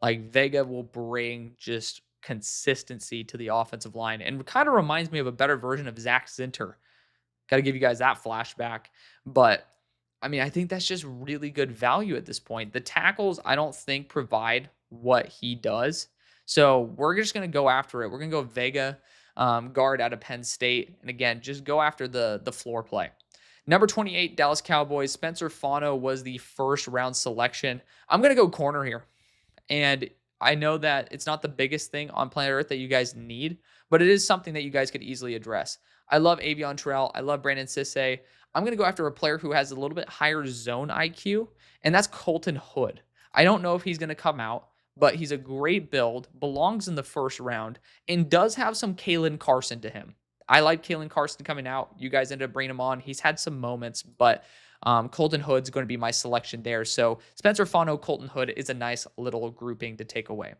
Like Vega will bring just consistency to the offensive line and kind of reminds me of a better version of Zach Zinter. Got to give you guys that flashback. But I mean, I think that's just really good value at this point. The tackles, I don't think provide what he does. So we're just going to go after it. We're going to go Vega, guard out of Penn State. And again, just go after the floor play. Number 28, Dallas Cowboys. Spencer Fano was the first round selection. I'm going to go corner here. And I know that it's not the biggest thing on planet Earth that you guys need, but it is something that you guys could easily address. I love Avion Terrell. I love Brandon Sisse. I'm going to go after a player who has a little bit higher zone IQ, and that's Colton Hood. I don't know if he's going to come out, but he's a great build, belongs in the first round, and does have some Kalen Carson to him. I like Kalen Carson coming out. You guys ended up bringing him on. He's had some moments, but Colton Hood's going to be my selection there. So Spencer Fano, Colton Hood is a nice little grouping to take away.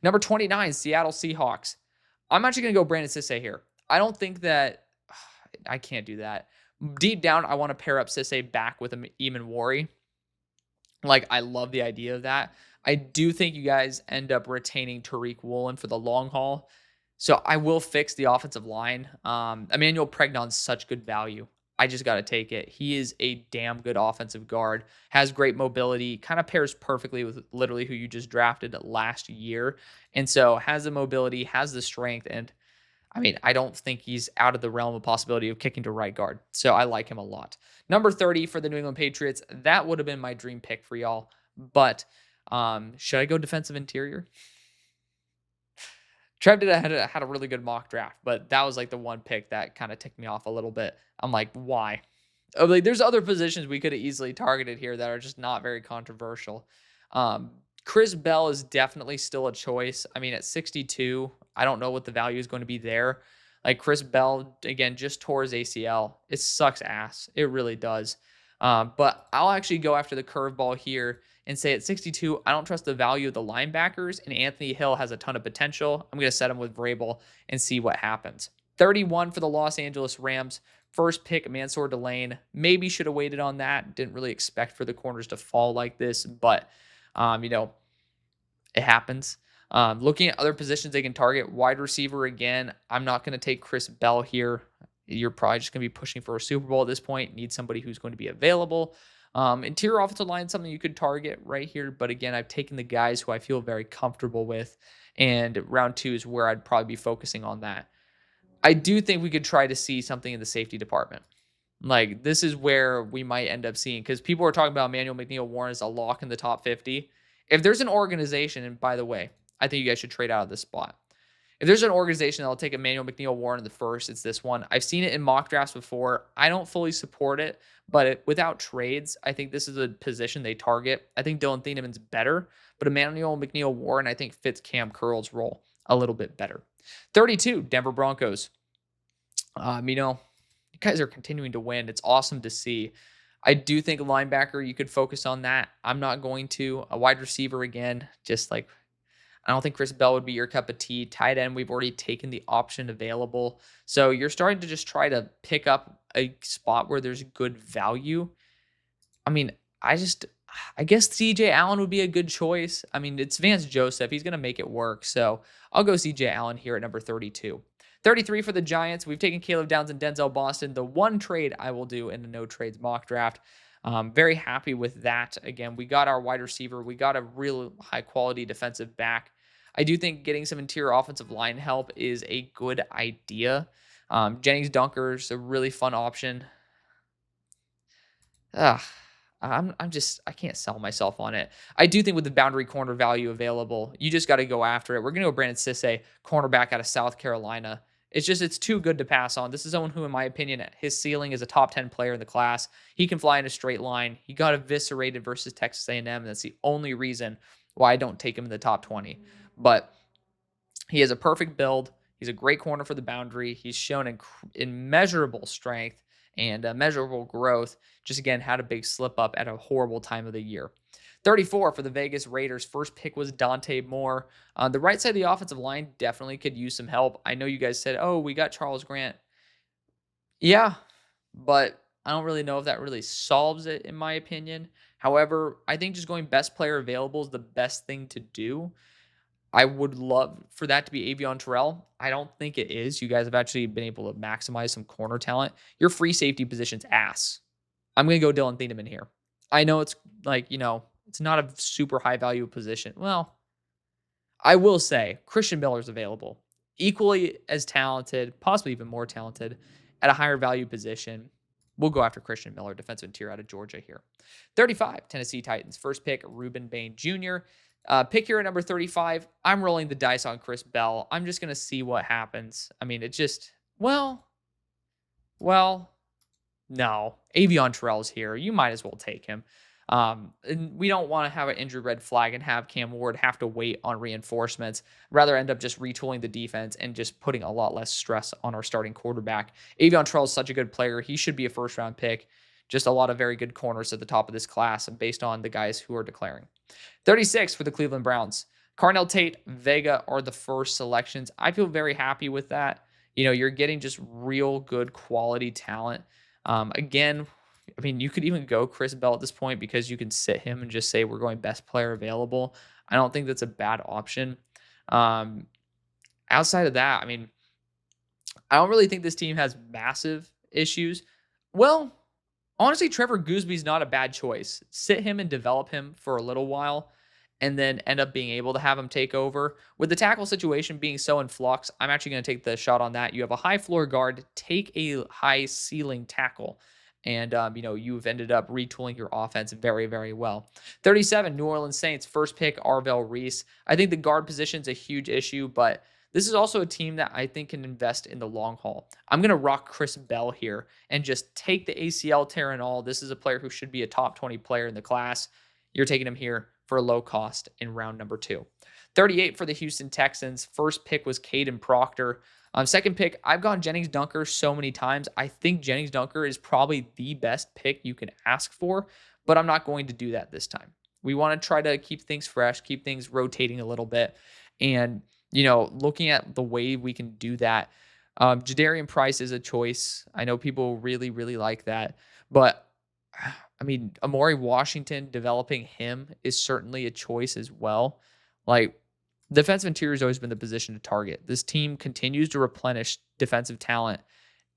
Number 29, Seattle Seahawks. I'm actually going to go Brandon Sisse here. I don't think that I can't do that. Deep down, I want to pair up Sisse back with Eamon Wari. Like, I love the idea of that. I do think you guys end up retaining Tariq Woolen for the long haul. So I will fix the offensive line. Emmanuel Pregnon's such good value. I just got to take it. He is a damn good offensive guard, has great mobility, kind of pairs perfectly with literally who you just drafted last year. And so has the mobility, has the strength. And I mean, I don't think he's out of the realm of possibility of kicking to right guard. So I like him a lot. Number 30 for the New England Patriots. That would have been my dream pick for y'all. But should I go defensive interior? Trev had a really good mock draft, but that was like the one pick that kind of ticked me off a little bit. I'm like, why? Like, there's other positions we could have easily targeted here that are just not very controversial. Chris Bell is definitely still a choice. I mean, at 62, I don't know what the value is going to be there. Like, Chris Bell, again, just tore his ACL. It sucks ass. It really does. But I'll actually go after the curveball here and say at 62, I don't trust the value of the linebackers, and Anthony Hill has a ton of potential. I'm going to set him with Vrabel and see what happens. 31 for the Los Angeles Rams. First pick, Mansour Delane. Maybe should have waited on that. Didn't really expect for the corners to fall like this, but, it happens. Looking at other positions they can target, wide receiver again. I'm not going to take Chris Bell here. You're probably just going to be pushing for a Super Bowl at this point. Need somebody who's going to be available. Interior offensive line is something you could target right here. But again, I've taken the guys who I feel very comfortable with. And round 2 is where I'd probably be focusing on that. I do think we could try to see something in the safety department. Like, this is where we might end up seeing, because people are talking about Emmanuel McNeil Warren as a lock in the top 50. If there's an organization, and by the way, I think you guys should trade out of this spot. If there's an organization that'll take Emmanuel McNeil Warren in the first, it's this one. I've seen it in mock drafts before. I don't fully support it, but without trades, I think this is a position they target. I think Dylan Thieneman's better, but Emmanuel McNeil Warren, I think, fits Cam Curl's role. a little bit better. 32, Denver Broncos. You guys are continuing to win. It's awesome to see. I do think linebacker, you could focus on that. I'm not going to. A wide receiver again, just like I don't think Chris Bell would be your cup of tea. Tight end, we've already taken the option available. So you're starting to just try to pick up a spot where there's good value. I mean, I guess CJ Allen would be a good choice. I mean, it's Vance Joseph. He's going to make it work. So I'll go CJ Allen here at number 32. 33 for the Giants. We've taken Caleb Downs and Denzel Boston. The one trade I will do in the no trades mock draft. Very happy with that. Again, we got our wide receiver. We got a real high quality defensive back. I do think getting some interior offensive line help is a good idea. Jennings Dunker's a really fun option. Ugh. I can't sell myself on it. I do think with the boundary corner value available, you just got to go after it. We're going to go Brandon Sisse, cornerback out of South Carolina. It's too good to pass on. This is someone who, in my opinion, his ceiling is a top 10 player in the class. He can fly in a straight line. He got eviscerated versus Texas A&M, and that's the only reason why I don't take him in the top 20. But he has a perfect build. He's a great corner for the boundary. He's shown immeasurable strength and measurable growth. Just again, had a big slip up at a horrible time of the year. 34 for the Vegas Raiders. First pick was Dante Moore. The right side of the offensive line definitely could use some help. I know you guys said, oh, we got Charles Grant. Yeah, but I don't really know if that really solves it, in my opinion. However, I think just going best player available is the best thing to do. I would love for that to be Avion Terrell. I don't think it is. You guys have actually been able to maximize some corner talent. Your free safety position's ass. I'm going to go Dylan Thieneman here. I know it's it's not a super high value position. Well, I will say Christian Miller's available. Equally as talented, possibly even more talented, at a higher value position. We'll go after Christian Miller, defensive interior out of Georgia here. 35, Tennessee Titans. First pick, Reuben Bain Jr. Pick here at number 35. I'm rolling the dice on Chris Bell. I'm just going to see what happens. I mean, no. Avion Terrell's here. You might as well take him. And we don't want to have an injury red flag and have Cam Ward have to wait on reinforcements. Rather end up just retooling the defense and just putting a lot less stress on our starting quarterback. Avion Terrell is such a good player. He should be a first-round pick. Just a lot of very good corners at the top of this class and based on the guys who are declaring. 36 for the Cleveland Browns. Carnell Tate, Vega are the first selections. I feel very happy with that. You're getting just real good quality talent. Again, I mean, you could even go Chris Bell at this point because you can sit him and just say we're going best player available. I don't think that's a bad option. Outside of that, I mean, I don't really think this team has massive issues. Well, honestly, Trevor Goosby's not a bad choice. Sit him and develop him for a little while and then end up being able to have him take over. With the tackle situation being so in flux, I'm actually going to take the shot on that. You have a high floor guard, take a high ceiling tackle. And, you've ended up retooling your offense very, very well. 37, New Orleans Saints, first pick, Arvell Reese. I think the guard position's a huge issue, but this is also a team that I think can invest in the long haul. I'm going to rock Chris Bell here and just take the ACL tear and all. This is a player who should be a top 20 player in the class. You're taking him here for a low cost in round number 2. 38 for the Houston Texans. First pick was Caden Proctor. Second pick, I've gone Jennings Dunker so many times. I think Jennings Dunker is probably the best pick you can ask for, but I'm not going to do that this time. We want to try to keep things fresh, keep things rotating a little bit. And, looking at the way we can do that, Jadarian Price is a choice. I know people really, really like that. But, I mean, Amari Washington, developing him is certainly a choice as well. Defensive interior has always been the position to target. This team continues to replenish defensive talent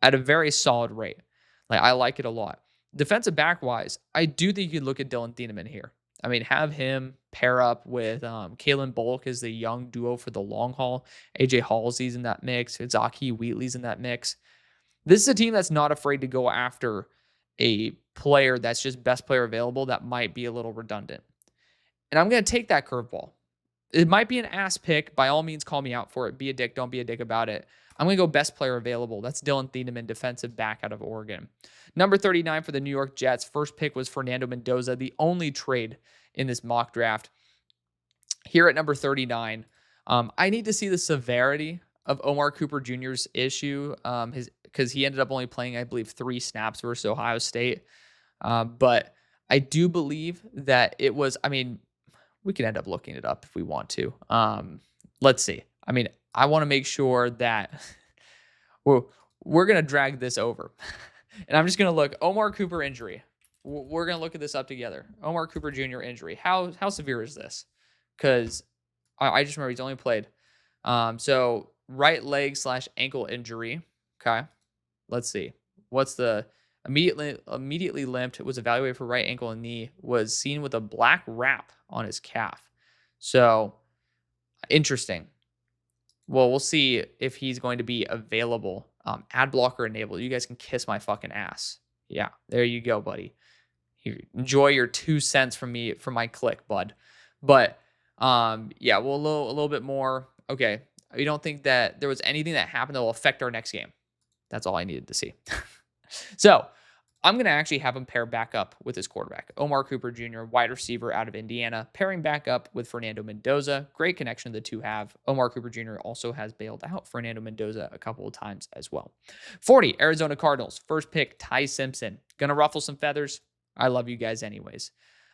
at a very solid rate. I like it a lot. Defensive back-wise, I do think you can look at Dylan Thieneman here. I mean, have him pair up with Kalen Bullock as the young duo for the long haul. AJ Halsey's in that mix. Zaki Wheatley's in that mix. This is a team that's not afraid to go after a player that's just best player available that might be a little redundant. And I'm going to take that curveball. It might be an ass pick. By all means, call me out for it. Be a dick. Don't be a dick about it. I'm going to go best player available. That's Dylan Thieneman, defensive back out of Oregon. Number 39 for the New York Jets. First pick was Fernando Mendoza, the only trade in this mock draft. Here at number 39, I need to see the severity of Omar Cooper Jr.'s issue, because he ended up only playing, I believe, 3 snaps versus Ohio State. But I do believe that it was, I mean, we can end up looking it up if we want to. Let's see. I mean, I want to make sure that we're going to drag this over. And I'm just going to look Omar Cooper injury. We're going to look at this up together. Omar Cooper Jr. injury. How severe is this? Because I just remember he's only played. So right leg / ankle injury. Okay. Let's see. What's the immediately limped, was evaluated for right ankle and knee, was seen with a black wrap on his calf. So interesting. Well, we'll see if he's going to be available. Ad blocker enabled. You guys can kiss my fucking ass. Yeah, there you go, buddy. Enjoy your 2 cents from me for my click, bud. But yeah, well, a little bit more. Okay, you don't think that there was anything that happened that will affect our next game? That's all I needed to see. So I'm going to actually have him pair back up with his quarterback, Omar Cooper Jr., wide receiver out of Indiana, pairing back up with Fernando Mendoza. Great connection the two have. Omar Cooper Jr. also has bailed out Fernando Mendoza a couple of times as well. 40, Arizona Cardinals. First pick, Ty Simpson. Going to ruffle some feathers. I love you guys anyways.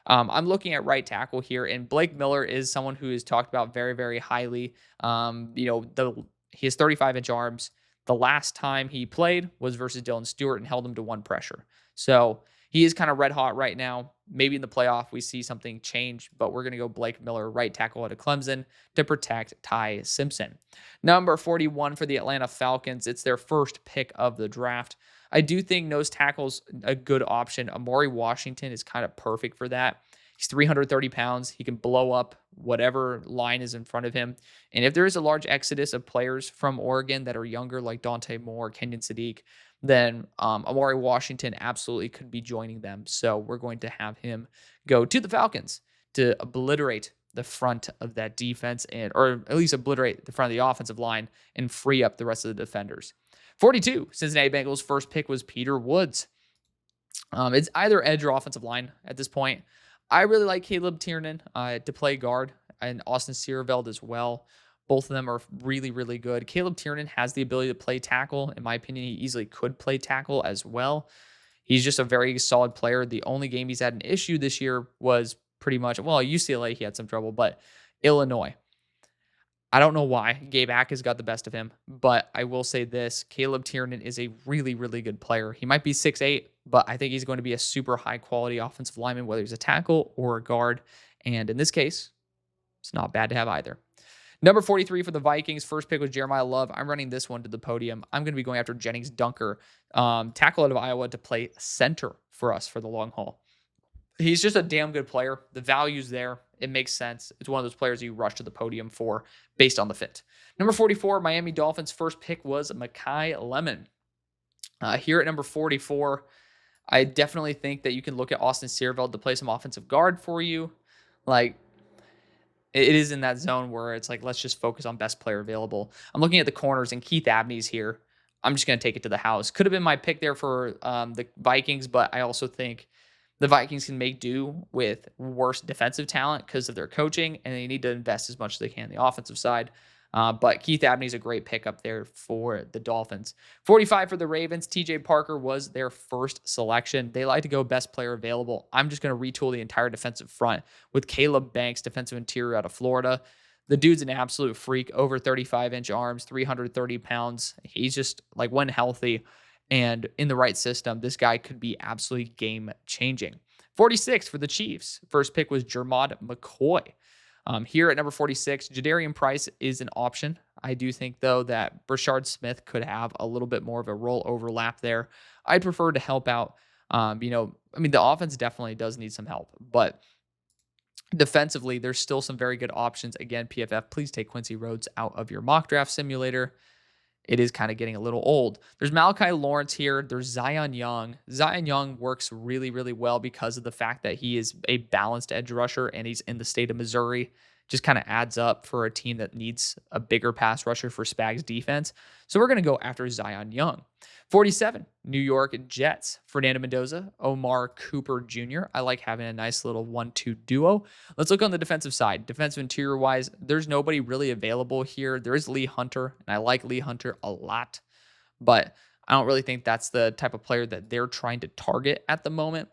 I'm looking at right tackle here, and Blake Miller is someone who is talked about very, very highly. He has 35-inch arms. The last time he played was versus Dylan Stewart and held him to 1 pressure. So he is kind of red hot right now. Maybe in the playoff we see something change, but we're going to go Blake Miller, right tackle out of Clemson, to protect Ty Simpson. Number 41 for the Atlanta Falcons. It's their first pick of the draft. I do think nose tackle's a good option. Amari Washington is kind of perfect for that. He's 330 pounds. He can blow up whatever line is in front of him. And if there is a large exodus of players from Oregon that are younger, like Dante Moore, Kenyon Sadiq, then Amari Washington absolutely could be joining them. So we're going to have him go to the Falcons to obliterate the front of that defense, or at least obliterate the front of the offensive line and free up the rest of the defenders. 42, Cincinnati Bengals. First pick was Peter Woods. It's either edge or offensive line at this point. I really like Caleb Tiernan to play guard, and Austin Searveld as well. Both of them are really, really good. Caleb Tiernan has the ability to play tackle. In my opinion, he easily could play tackle as well. He's just a very solid player. The only game he's had an issue this year was pretty much, well, UCLA, he had some trouble, but Illinois. I don't know why. Gabe Ack has got the best of him, but I will say this. Caleb Tiernan is a really, really good player. He might be 6'8", but I think he's going to be a super high-quality offensive lineman, whether he's a tackle or a guard. And in this case, it's not bad to have either. Number 43 for the Vikings. First pick was Jeremiah Love. I'm running this one to the podium. I'm going to be going after Jennings Dunker, tackle out of Iowa, to play center for us for the long haul. He's just a damn good player. The value's there. It makes sense. It's one of those players you rush to the podium for based on the fit. Number 44, Miami Dolphins. First pick was Makai Lemon. Here at number 44, I definitely think that you can look at Austin Searveld to play some offensive guard for you. Like, it is in that zone where it's like, let's just focus on best player available. I'm looking at the corners, and Keith Abney's here. I'm just going to take it to the house. Could have been my pick there for the Vikings, but I also think the Vikings can make do with worse defensive talent because of their coaching, and they need to invest as much as they can on the offensive side. But Keith Abney's a great pick up there for the Dolphins. 45 for the Ravens. TJ Parker was their first selection. They like to go best player available. I'm just going to retool the entire defensive front with Caleb Banks, defensive interior out of Florida. The dude's an absolute freak, over 35-inch arms, 330 pounds. He's just, like, when healthy and in the right system, this guy could be absolutely game-changing. 46 for the Chiefs. First pick was Jermod McCoy. Here at number 46, Jadarian Price is an option. I do think, though, that Brashard Smith could have a little bit more of a role overlap there. I'd prefer to help out. The offense definitely does need some help, but defensively, there's still some very good options. Again, PFF, please take Quincy Rhodes out of your mock draft simulator. It is kind of getting a little old. There's Malachi Lawrence here. There's Zion Young. Zion Young works really, really well because of the fact that he is a balanced edge rusher and he's in the state of Missouri. just kind of adds up for a team that needs a bigger pass rusher for Spags defense. So we're going to go after Zion Young. 47, New York Jets, Fernando Mendoza, Omar Cooper Jr. I like having a nice little 1-2 duo. Let's look on the defensive side. Defensive interior wise, there's nobody really available here. There is Lee Hunter, and I like Lee Hunter a lot, but I don't really think that's the type of player that they're trying to target at the moment.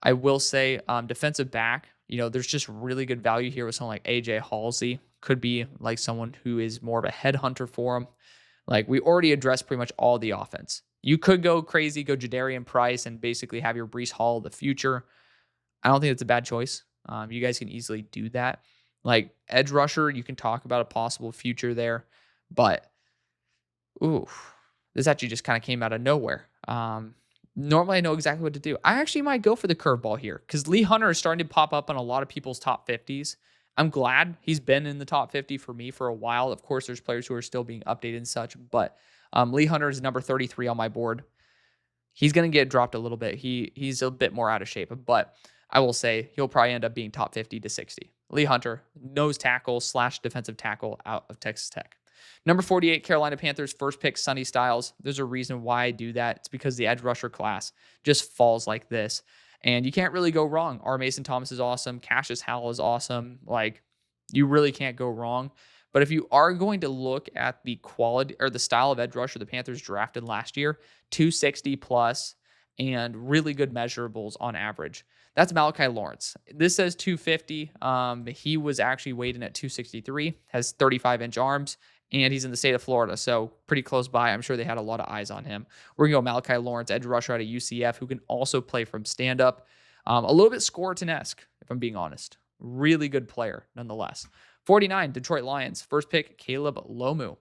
I will say defensive back, there's just really good value here with someone like AJ Halsey. Could be like someone who is more of a headhunter for him. Like, we already addressed pretty much all the offense. You could go crazy, go Jadarian Price, and basically have your Breece Hall of the future. I don't think it's a bad choice. You guys can easily do that. Like, edge rusher, you can talk about a possible future there. But, ooh, this actually just kind of came out of nowhere. Normally, I know exactly what to do. I actually might go for the curveball here because Lee Hunter is starting to pop up on a lot of people's top 50s. I'm glad he's been in the top 50 for me for a while. Of course, there's players who are still being updated and such, but Lee Hunter is number 33 on my board. He's going to get dropped a little bit. He's a bit more out of shape, but I will say he'll probably end up being top 50 to 60. Lee Hunter, nose tackle / defensive tackle out of Texas Tech. Number 48, Carolina Panthers, first pick, Sonny Styles. There's a reason why I do that. It's because the edge rusher class just falls like this. And you can't really go wrong. R. Mason Thomas is awesome. Cassius Howell is awesome. Like, you really can't go wrong. But if you are going to look at the quality or the style of edge rusher the Panthers drafted last year, 260 plus and really good measurables on average. That's Malachi Lawrence. This says 250. He was actually weighed in at 263, has 35-inch arms, and he's in the state of Florida, so pretty close by. I'm sure they had a lot of eyes on him. We're going to go Malachi Lawrence, edge rusher out of UCF, who can also play from stand-up. A little bit Scoreton-esque, if I'm being honest. Really good player, nonetheless. 49, Detroit Lions. First pick, Caleb Lomu.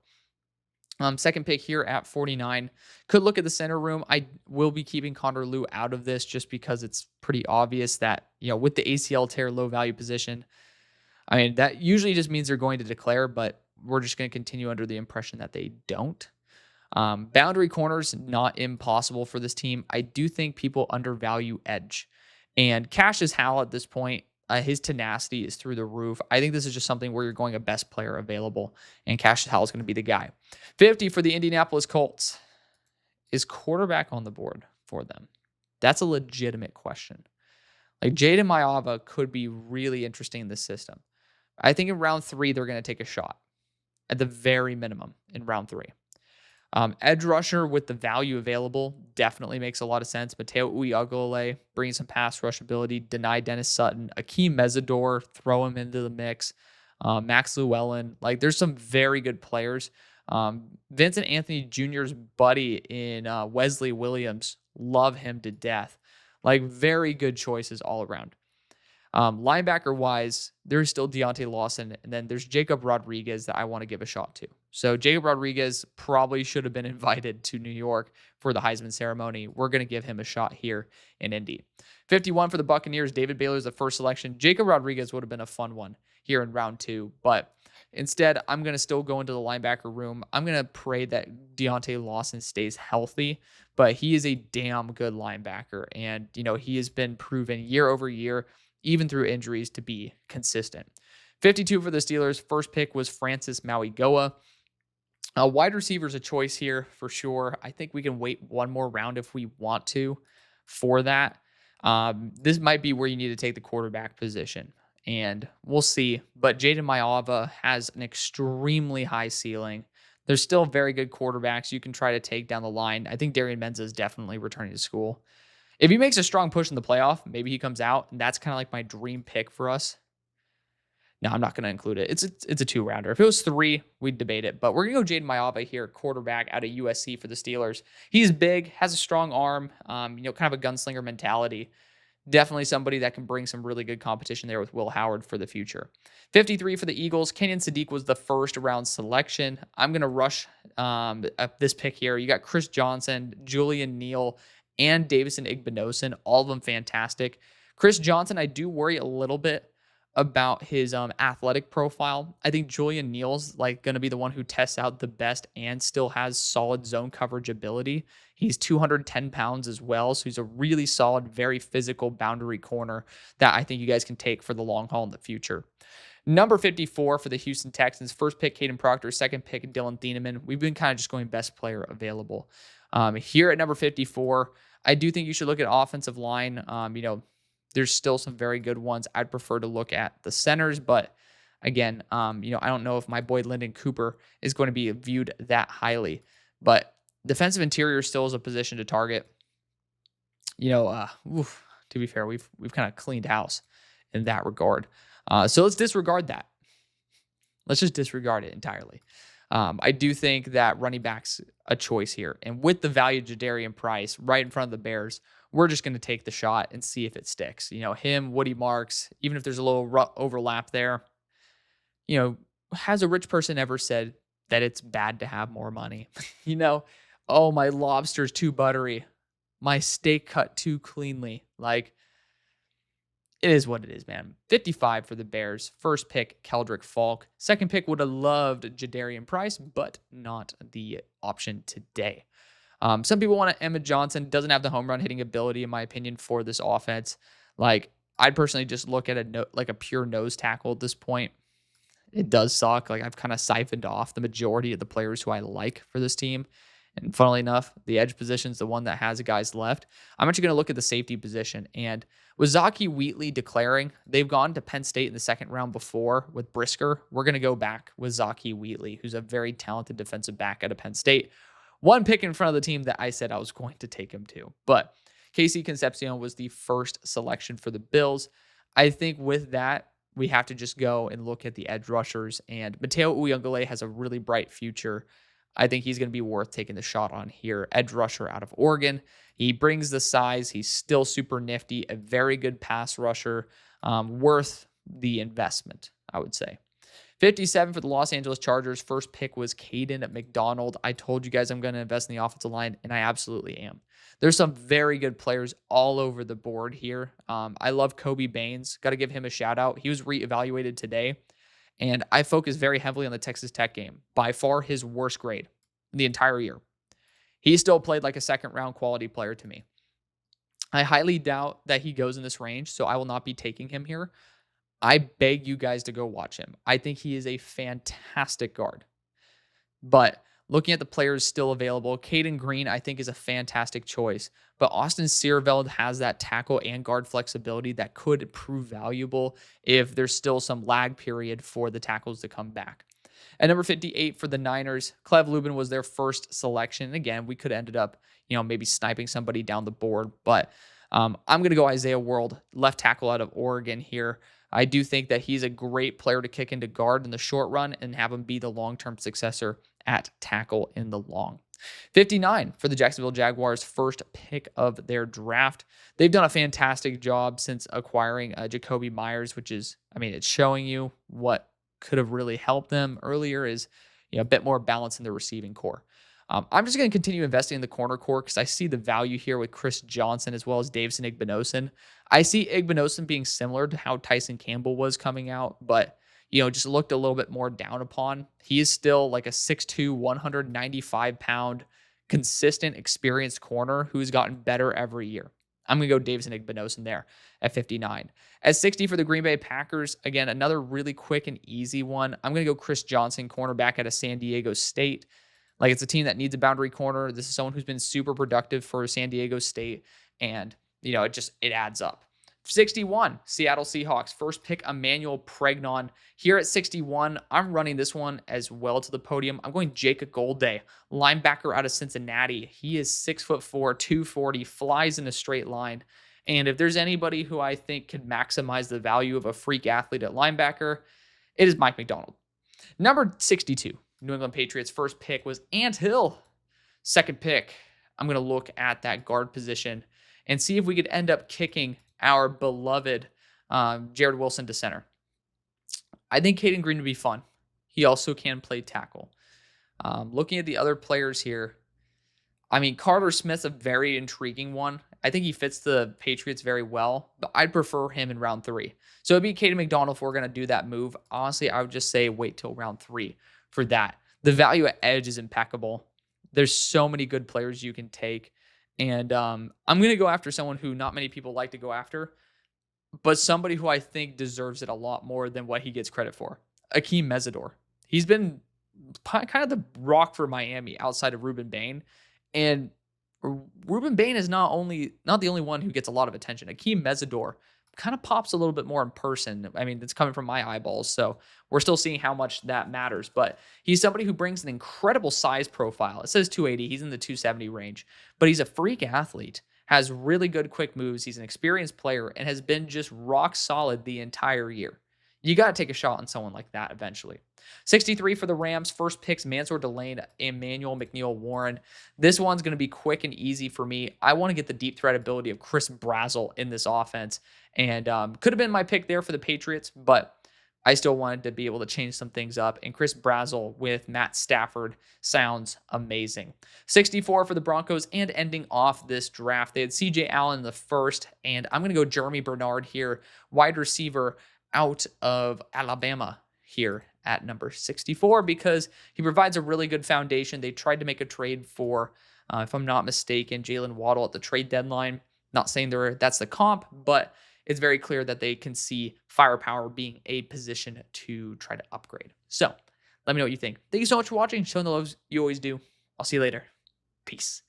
Second pick here at 49. Could look at the center room. I will be keeping Connor Lew out of this just because it's pretty obvious that, with the ACL tear, low value position, I mean, that usually just means they're going to declare, but we're just going to continue under the impression that they don't. Boundary corners, not impossible for this team. I do think people undervalue edge. And Cassius Howell at this point, his tenacity is through the roof. I think this is just something where you're going a best player available, and Cassius Howell is going to be the guy. 50 for the Indianapolis Colts. Is quarterback on the board for them? That's a legitimate question. Like, Jaden Maiava could be really interesting in this system. I think in round 3, they're going to take a shot at the very minimum in round 3. Edge rusher with the value available definitely makes a lot of sense. Mateo Uiagalelei, bringing some pass rush ability. Deny Dennis Sutton. Akeem Mesidor, throw him into the mix. Max Llewellyn. Like, there's some very good players. Vincent Anthony Jr.'s buddy in Wesley Williams. Love him to death. Like, very good choices all around. Linebacker-wise, there's still Deontay Lawson, and then there's Jacob Rodriguez that I want to give a shot to. So Jacob Rodriguez probably should have been invited to New York for the Heisman ceremony. We're going to give him a shot here in Indy. 51 for the Buccaneers. David Baylor is the first selection. Jacob Rodriguez would have been a fun one here in round 2, but instead, I'm going to still go into the linebacker room. I'm going to pray that Deontay Lawson stays healthy, but he is a damn good linebacker, and he has been proven year over year, even through injuries, to be consistent. 52 for the Steelers. First pick was Francis Mauigoa. Wide receiver is a choice here for sure. I think we can wait one more round if we want to for that. This might be where you need to take the quarterback position, and we'll see. But Jaden Maiava has an extremely high ceiling. There's still very good quarterbacks you can try to take down the line. I think Darian Mensah is definitely returning to school. If he makes a strong push in the playoff, maybe he comes out, and that's kind of like my dream pick for us. No, I'm not going to include it. It's a 2-rounder. If it was 3, we'd debate it. But we're going to go Jaden Maiava here, quarterback out of USC for the Steelers. He's big, has a strong arm, kind of a gunslinger mentality. Definitely somebody that can bring some really good competition there with Will Howard for the future. 53 for the Eagles. Kenyon Sadiq was the first-round selection. I'm going to rush this pick here. You got Chris Johnson, Julian Neal, and Davison Igbinosun, all of them fantastic. Chris Johnson, I do worry a little bit about his athletic profile. I think Julian Neal's going to be the one who tests out the best and still has solid zone coverage ability. He's 210 pounds as well, so he's a really solid, very physical boundary corner that I think you guys can take for the long haul in the future. Number 54 for the Houston Texans. First pick, Caden Proctor. Second pick, Dylan Thieneman. We've been kind of just going best player available. Here at number 54, I do think you should look at offensive line. There's still some very good ones. I'd prefer to look at the centers, but again, I don't know if my boy Lyndon Cooper is going to be viewed that highly. But defensive interior still is a position to target. To be fair, we've kind of cleaned house in that regard. So let's disregard that. Let's just disregard it entirely. I do think that running back's a choice here. And with the value of Jadarian Price right in front of the Bears, we're just going to take the shot and see if it sticks. Him, Woody Marks, even if there's a little overlap there, has a rich person ever said that it's bad to have more money? Oh, my lobster's too buttery. My steak cut too cleanly. Like, it is what it is, man. 55 for the Bears. First pick, Keldrick Falk. Second pick, would have loved Jadarian Price, but not the option today. Some people want Emma Johnson. Doesn't have the home run hitting ability, in my opinion, for this offense. Like, I'd personally just look at a pure nose tackle at this point. It does suck. Like, I've kind of siphoned off the majority of the players who I like for this team. And funnily enough, the edge position is the one that has guys left. I'm actually going to look at the safety position. And with Zaki Wheatley declaring, they've gone to Penn State in the second round before with Brisker. We're going to go back with Zaki Wheatley, who's a very talented defensive back out of Penn State. One pick in front of the team that I said I was going to take him to. But Casey Concepcion was the first selection for the Bills. I think with that, we have to just go and look at the edge rushers. And Mateo Uyunglele has a really bright future. I think he's going to be worth taking the shot on here. Edge rusher out of Oregon. He brings the size. He's still super nifty. A very good pass rusher. Worth the investment, I would say. 57 for the Los Angeles Chargers. First pick was Caden McDonald. I told you guys I'm going to invest in the offensive line, and I absolutely am. There's some very good players all over the board here. I love Kobe Baines. Got to give him a shout out. He was reevaluated today. And I focus very heavily on the Texas Tech game. By far his worst grade the entire year. He still played like a second-round quality player to me. I highly doubt that he goes in this range, so I will not be taking him here. I beg you guys to go watch him. I think he is a fantastic guard. But looking at the players still available, Caden Green, I think, is a fantastic choice. But Austin Seerveld has that tackle and guard flexibility that could prove valuable if there's still some lag period for the tackles to come back. At number 58 for the Niners, Clev Lubin was their first selection. And again, we could have ended up, maybe sniping somebody down the board. But I'm going to go Isaiah World, left tackle out of Oregon here. I do think that he's a great player to kick into guard in the short run and have him be the long-term successor at tackle in the long. 59 for the Jacksonville Jaguars, first pick of their draft. They've done a fantastic job since acquiring Jacoby Myers, which is, it's showing you what could have really helped them earlier is a bit more balance in the receiving core. I'm just going to continue investing in the corner core because I see the value here with Chris Johnson as well as Davison Igbinosun. I see Igbinosun being similar to how Tyson Campbell was coming out, but just looked a little bit more down upon. He is still like a 6'2", 195-pound, consistent, experienced corner who's gotten better every year. I'm going to go Davison Igbinosun there at 59. At 60 for the Green Bay Packers, again, another really quick and easy one. I'm going to go Chris Johnson, cornerback out of San Diego State. Like, it's a team that needs a boundary corner. This is someone who's been super productive for San Diego State, and, it adds up. 61, Seattle Seahawks. First pick, Emmanuel Pregnon. Here at 61, I'm running this one as well to the podium. I'm going Jacob Golday, linebacker out of Cincinnati. He is 6'4", 240, flies in a straight line. And if there's anybody who I think could maximize the value of a freak athlete at linebacker, it is Mike McDonald. Number 62, New England Patriots. First pick was Ant Hill. Second pick, I'm going to look at that guard position and see if we could end up kicking our beloved Jared Wilson to center. I think Caden Green would be fun. He also can play tackle. Looking at the other players here, Carter Smith's a very intriguing one. I think he fits the Patriots very well, but I'd prefer him in round 3. So it'd be Caden McDonald if we're going to do that move. Honestly, I would just say wait till round 3 for that. The value at edge is impeccable. There's so many good players you can take. And I'm going to go after someone who not many people like to go after. but somebody who I think deserves it a lot more than what he gets credit for. Akeem Mesidor. He's been kind of the rock for Miami outside of Ruben Bain, and Ruben Bain is not the only one who gets a lot of attention. Akeem Mesidor kind of pops a little bit more in person. I mean, it's coming from my eyeballs, so we're still seeing how much that matters. But he's somebody who brings an incredible size profile. It says 280. He's in the 270 range, but he's a freak athlete. Has really good quick moves. He's an experienced player and has been just rock solid the entire year. You got to take a shot on someone like that eventually. 63 for the Rams. First picks Mansour Delane, Emmanuel McNeil Warren. This one's going to be quick and easy for me. I want to get the deep threat ability of Chris Brazzell in this offense. And could have been my pick there for the Patriots, but I still wanted to be able to change some things up. And Chris Brazzell with Matt Stafford sounds amazing. 64 for the Broncos, and ending off this draft, they had CJ Allen in the first, and I'm going to go Jeremy Bernard here, wide receiver out of Alabama here at number 64, because he provides a really good foundation. They tried to make a trade for, if I'm not mistaken, Jalen Waddle at the trade deadline. Not saying that's the comp, but it's very clear that they can see firepower being a position to try to upgrade. So let me know what you think. Thank you so much for watching. Showing the love you always do. I'll see you later. Peace.